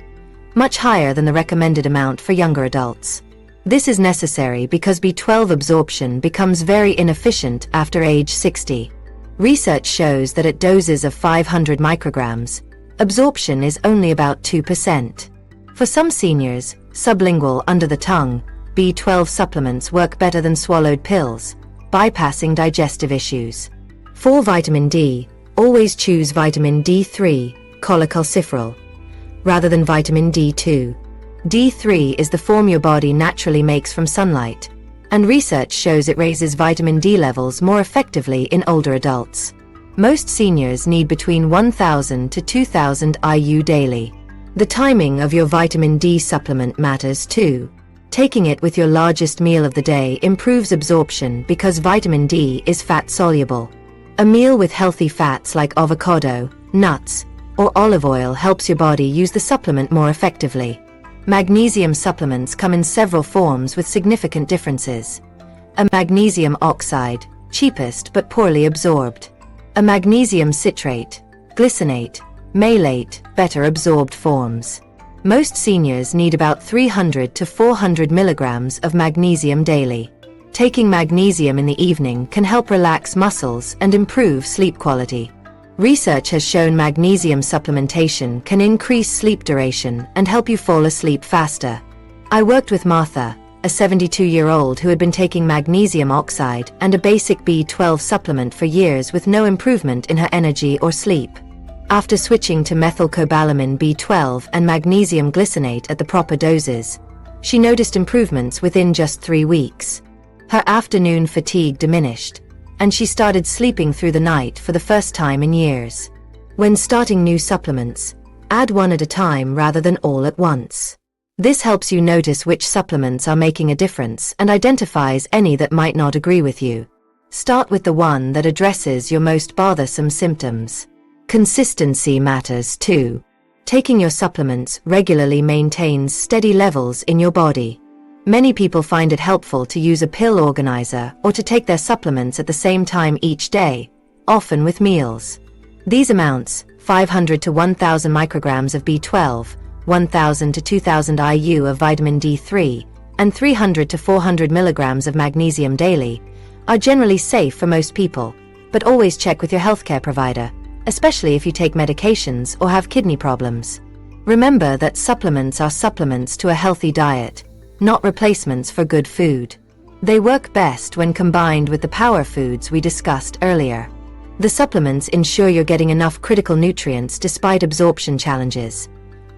much higher than the recommended amount for younger adults. This is necessary because B12 absorption becomes very inefficient after age 60. Research shows that at doses of 500 micrograms, absorption is only about 2%. For some seniors, sublingual under the tongue, B12 supplements work better than swallowed pills, bypassing digestive issues. For vitamin D, always choose vitamin D3, cholecalciferol, rather than vitamin D2. D3 is the form your body naturally makes from sunlight, and research shows it raises vitamin D levels more effectively in older adults. Most seniors need between 1,000 to 2,000 IU daily. The timing of your vitamin D supplement matters too. Taking it with your largest meal of the day improves absorption because vitamin D is fat-soluble. A meal with healthy fats like avocado, nuts, or olive oil helps your body use the supplement more effectively. Magnesium supplements come in several forms with significant differences. A magnesium oxide, cheapest but poorly absorbed. A magnesium citrate, glycinate, malate, better absorbed forms. Most seniors need about 300 to 400 milligrams of magnesium daily. Taking magnesium in the evening can help relax muscles and improve sleep quality. Research has shown magnesium supplementation can increase sleep duration and help you fall asleep faster. I worked with Martha, a 72-year-old who had been taking magnesium oxide and a basic B12 supplement for years with no improvement in her energy or sleep. After switching to methylcobalamin B12 and magnesium glycinate at the proper doses, she noticed improvements within just 3 weeks. Her afternoon fatigue diminished, and she started sleeping through the night for the first time in years. When starting new supplements, add one at a time rather than all at once. This helps you notice which supplements are making a difference and identifies any that might not agree with you. Start with the one that addresses your most bothersome symptoms. Consistency matters too. Taking your supplements regularly maintains steady levels in your body. Many people find it helpful to use a pill organizer or to take their supplements at the same time each day, often with meals. These amounts, 500 to 1,000 micrograms of B12, 1,000 to 2,000 IU of vitamin D3, and 300 to 400 milligrams of magnesium daily, are generally safe for most people, but always check with your healthcare provider, especially if you take medications or have kidney problems. Remember that supplements are supplements to a healthy diet, not replacements for good food. They work best when combined with the power foods we discussed earlier. The supplements ensure you're getting enough critical nutrients despite absorption challenges,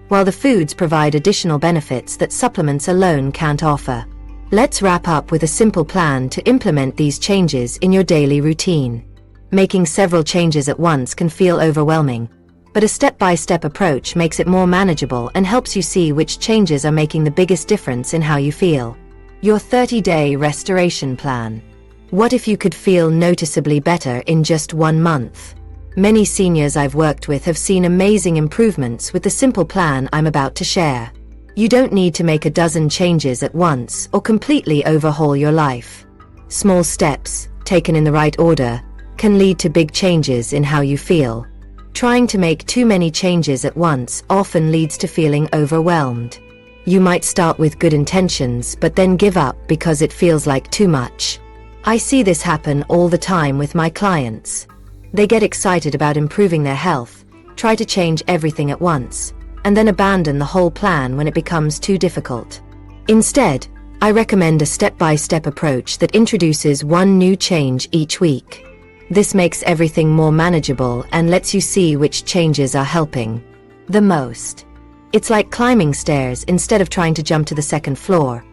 while the foods provide additional benefits that supplements alone can't offer. Let's wrap up with a simple plan to implement these changes in your daily routine. Making several changes at once can feel overwhelming, but a step-by-step approach makes it more manageable and helps you see which changes are making the biggest difference in how you feel. Your 30-day restoration plan. What if you could feel noticeably better in just 1 month? Many seniors I've worked with have seen amazing improvements with the simple plan I'm about to share. You don't need to make a dozen changes at once or completely overhaul your life. Small steps, taken in the right order, can lead to big changes in how you feel. Trying to make too many changes at once often leads to feeling overwhelmed. You might start with good intentions but then give up because it feels like too much. I see this happen all the time with my clients. They get excited about improving their health, try to change everything at once, and then abandon the whole plan when it becomes too difficult. Instead, I recommend a step-by-step approach that introduces one new change each week. This makes everything more manageable and lets you see which changes are helping the most. It's like climbing stairs instead of trying to jump to the second floor.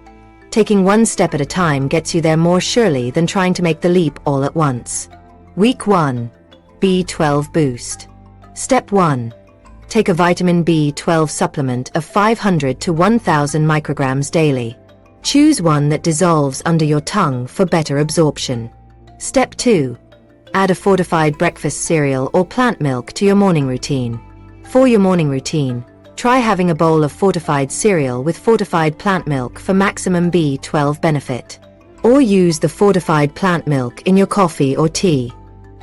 Taking one step at a time gets you there more surely than trying to make the leap all at once. Week 1. B12 Boost. Step 1. Take a vitamin B12 supplement of 500 to 1,000 micrograms daily. Choose one that dissolves under your tongue for better absorption. Step 2. Add a fortified breakfast cereal or plant milk to your morning routine. For your morning routine, try having a bowl of fortified cereal with fortified plant milk for maximum B12 benefit. Or use the fortified plant milk in your coffee or tea.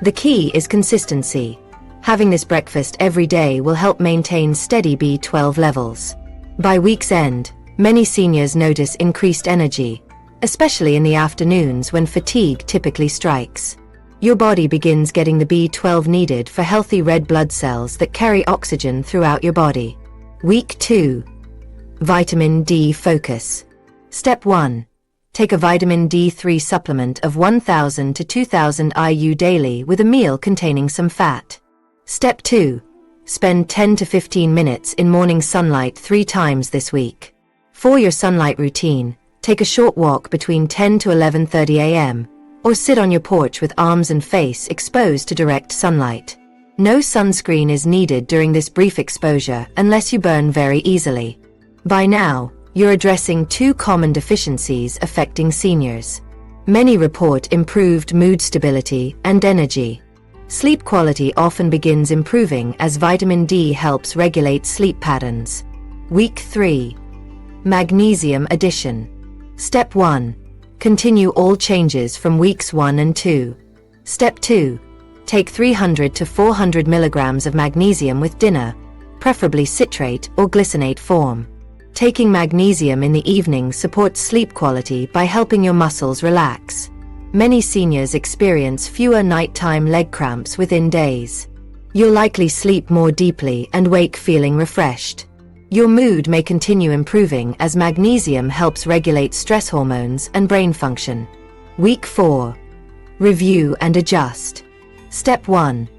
The key is consistency. Having this breakfast every day will help maintain steady B12 levels. By week's end, many seniors notice increased energy, especially in the afternoons when fatigue typically strikes. Your body begins getting the B12 needed for healthy red blood cells that carry oxygen throughout your body. Week 2. Vitamin D Focus. Step 1. Take a vitamin D3 supplement of 1000 to 2000 IU daily with a meal containing some fat. Step 2. Spend 10 to 15 minutes in morning sunlight 3 times this week. For your sunlight routine, take a short walk between 10 to 11:30 a.m. or sit on your porch with arms and face exposed to direct sunlight. No sunscreen is needed during this brief exposure unless you burn very easily. By now, you're addressing 2 common deficiencies affecting seniors. Many report improved mood stability and energy. Sleep quality often begins improving as vitamin D helps regulate sleep patterns. Week 3. Magnesium addition. Step 1. Continue all changes from weeks 1 and 2. Step 2. Take 300 to 400 milligrams of magnesium with dinner, preferably citrate or glycinate form. Taking magnesium in the evening supports sleep quality by helping your muscles relax. Many seniors experience fewer nighttime leg cramps within days. You'll likely sleep more deeply and wake feeling refreshed. Your mood may continue improving as magnesium helps regulate stress hormones and brain function. Week 4. Review and adjust. Step 1.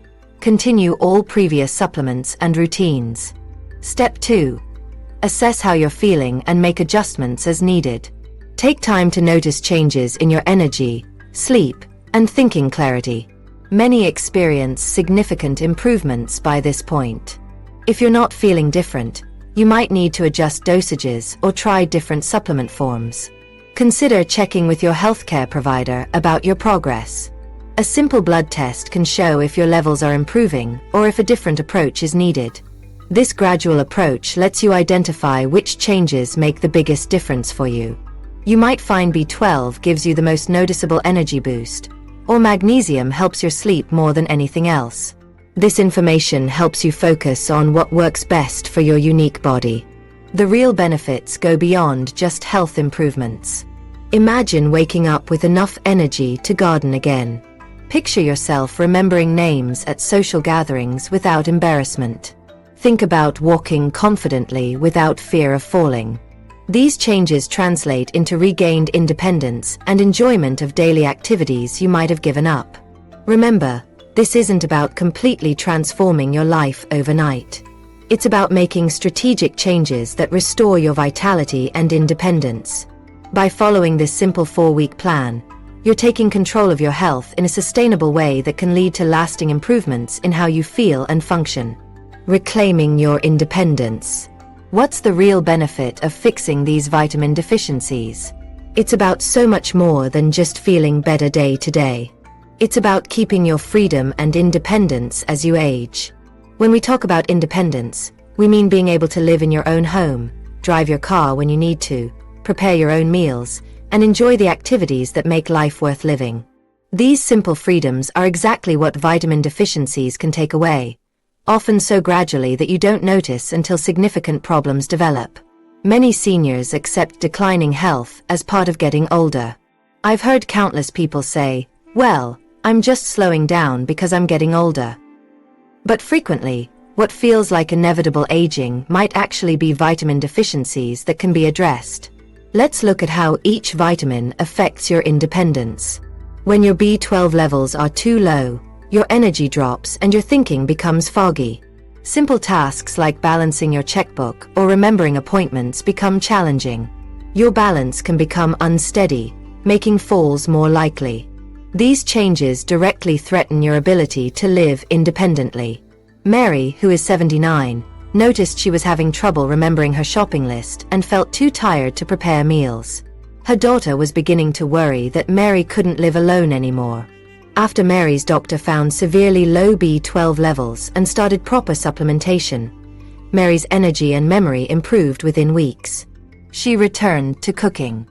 Continue all previous supplements and routines. Step 2. Assess how you're feeling and make adjustments as needed. Take time to notice changes in your energy, sleep, and thinking clarity. Many experience significant improvements by this point. If you're not feeling different, you might need to adjust dosages or try different supplement forms. Consider checking with your healthcare provider about your progress. A simple blood test can show if your levels are improving or if a different approach is needed. This gradual approach lets you identify which changes make the biggest difference for you. You might find B12 gives you the most noticeable energy boost, or magnesium helps your sleep more than anything else. This information helps you focus on what works best for your unique body. The real benefits go beyond just health improvements. Imagine waking up with enough energy to garden again. Picture yourself remembering names at social gatherings without embarrassment. Think about walking confidently without fear of falling. These changes translate into regained independence and enjoyment of daily activities you might have given up. Remember, this isn't about completely transforming your life overnight. It's about making strategic changes that restore your vitality and independence. By following this simple 4-week plan, you're taking control of your health in a sustainable way that can lead to lasting improvements in how you feel and function. Reclaiming your independence. What's the real benefit of fixing these vitamin deficiencies? It's about so much more than just feeling better day to day. It's about keeping your freedom and independence as you age. When we talk about independence, we mean being able to live in your own home, drive your car when you need to, prepare your own meals, and enjoy the activities that make life worth living. These simple freedoms are exactly what vitamin deficiencies can take away, often so gradually that you don't notice until significant problems develop. Many seniors accept declining health as part of getting older. I've heard countless people say, "Well, I'm just slowing down because I'm getting older." But frequently, what feels like inevitable aging might actually be vitamin deficiencies that can be addressed. Let's look at how each vitamin affects your independence. When your B12 levels are too low, your energy drops and your thinking becomes foggy. Simple tasks like balancing your checkbook or remembering appointments become challenging. Your balance can become unsteady, making falls more likely. These changes directly threaten your ability to live independently. Mary, who is 79, noticed she was having trouble remembering her shopping list and felt too tired to prepare meals. Her daughter was beginning to worry that Mary couldn't live alone anymore. After Mary's doctor found severely low B12 levels and started proper supplementation, Mary's energy and memory improved within weeks. She returned to cooking.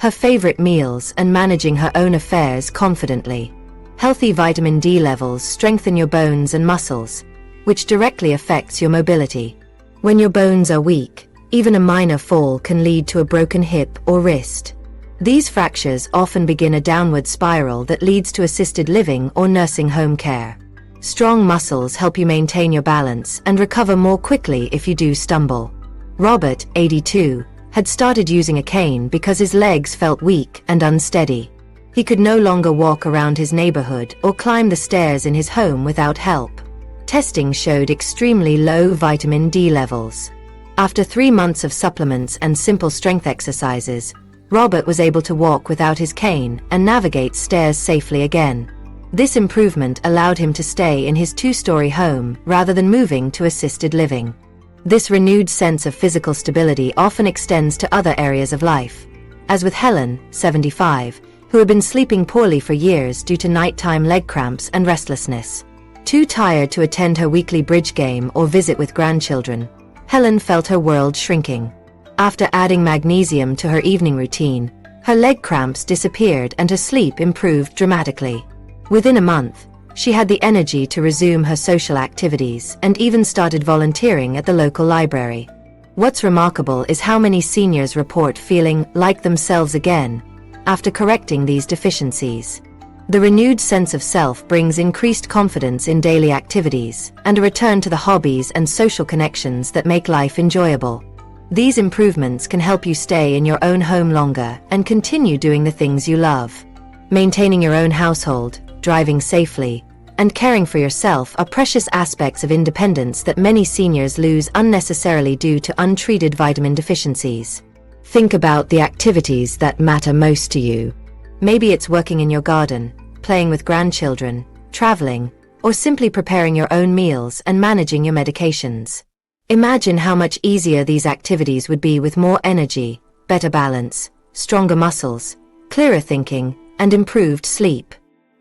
her favorite meals, and managing her own affairs confidently. Healthy vitamin D levels strengthen your bones and muscles, which directly affects your mobility. When your bones are weak, even a minor fall can lead to a broken hip or wrist. These fractures often begin a downward spiral that leads to assisted living or nursing home care. Strong muscles help you maintain your balance and recover more quickly if you do stumble. Robert, 82, had started using a cane because his legs felt weak and unsteady. He could no longer walk around his neighborhood or climb the stairs in his home without help. Testing showed extremely low vitamin D levels. After 3 months of supplements and simple strength exercises, Robert was able to walk without his cane and navigate stairs safely again. This improvement allowed him to stay in his 2-story home rather than moving to assisted living. This renewed sense of physical stability often extends to other areas of life, as with Helen, 75, who had been sleeping poorly for years due to nighttime leg cramps and restlessness. Too tired to attend her weekly bridge game or visit with grandchildren, Helen felt her world shrinking. After adding magnesium to her evening routine, her leg cramps disappeared and her sleep improved dramatically. Within a month, she had the energy to resume her social activities and even started volunteering at the local library. What's remarkable is how many seniors report feeling like themselves again after correcting these deficiencies. The renewed sense of self brings increased confidence in daily activities and a return to the hobbies and social connections that make life enjoyable. These improvements can help you stay in your own home longer and continue doing the things you love. Maintaining your own household, driving safely, and caring for yourself are precious aspects of independence that many seniors lose unnecessarily due to untreated vitamin deficiencies. Think about the activities that matter most to you. Maybe it's working in your garden, playing with grandchildren, traveling, or simply preparing your own meals and managing your medications. Imagine how much easier these activities would be with more energy, better balance, stronger muscles, clearer thinking, and improved sleep.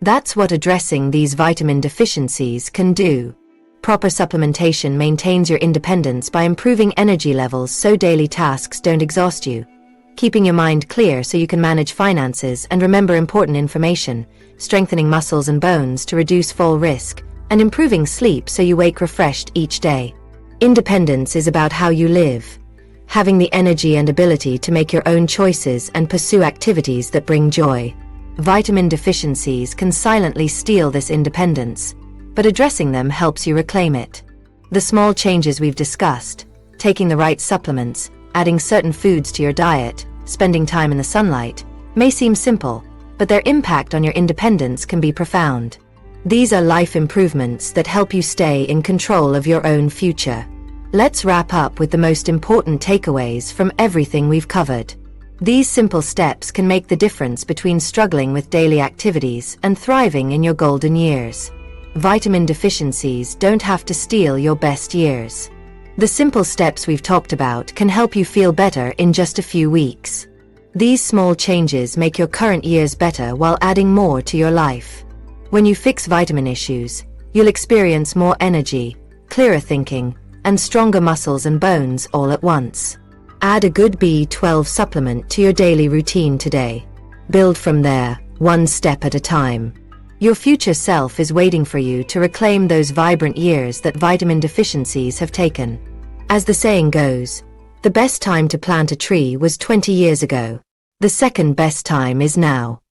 That's what addressing these vitamin deficiencies can do. Proper supplementation maintains your independence by improving energy levels so daily tasks don't exhaust you, keeping your mind clear so you can manage finances and remember important information, strengthening muscles and bones to reduce fall risk, and improving sleep so you wake refreshed each day. Independence is about how you live, having the energy and ability to make your own choices and pursue activities that bring joy. Vitamin deficiencies can silently steal this independence, but addressing them helps you reclaim it. The small changes we've discussed, taking the right supplements, adding certain foods to your diet, spending time in the sunlight, may seem simple, but their impact on your independence can be profound. These are life improvements that help you stay in control of your own future. Let's wrap up with the most important takeaways from everything we've covered. These simple steps can make the difference between struggling with daily activities and thriving in your golden years. Vitamin deficiencies don't have to steal your best years. The simple steps we've talked about can help you feel better in just a few weeks. These small changes make your current years better while adding more to your life. When you fix vitamin issues, you'll experience more energy, clearer thinking, and stronger muscles and bones all at once. Add a good B12 supplement to your daily routine today. Build from there, one step at a time. Your future self is waiting for you to reclaim those vibrant years that vitamin deficiencies have taken. As the saying goes, the best time to plant a tree was 20 years ago. The second best time is now.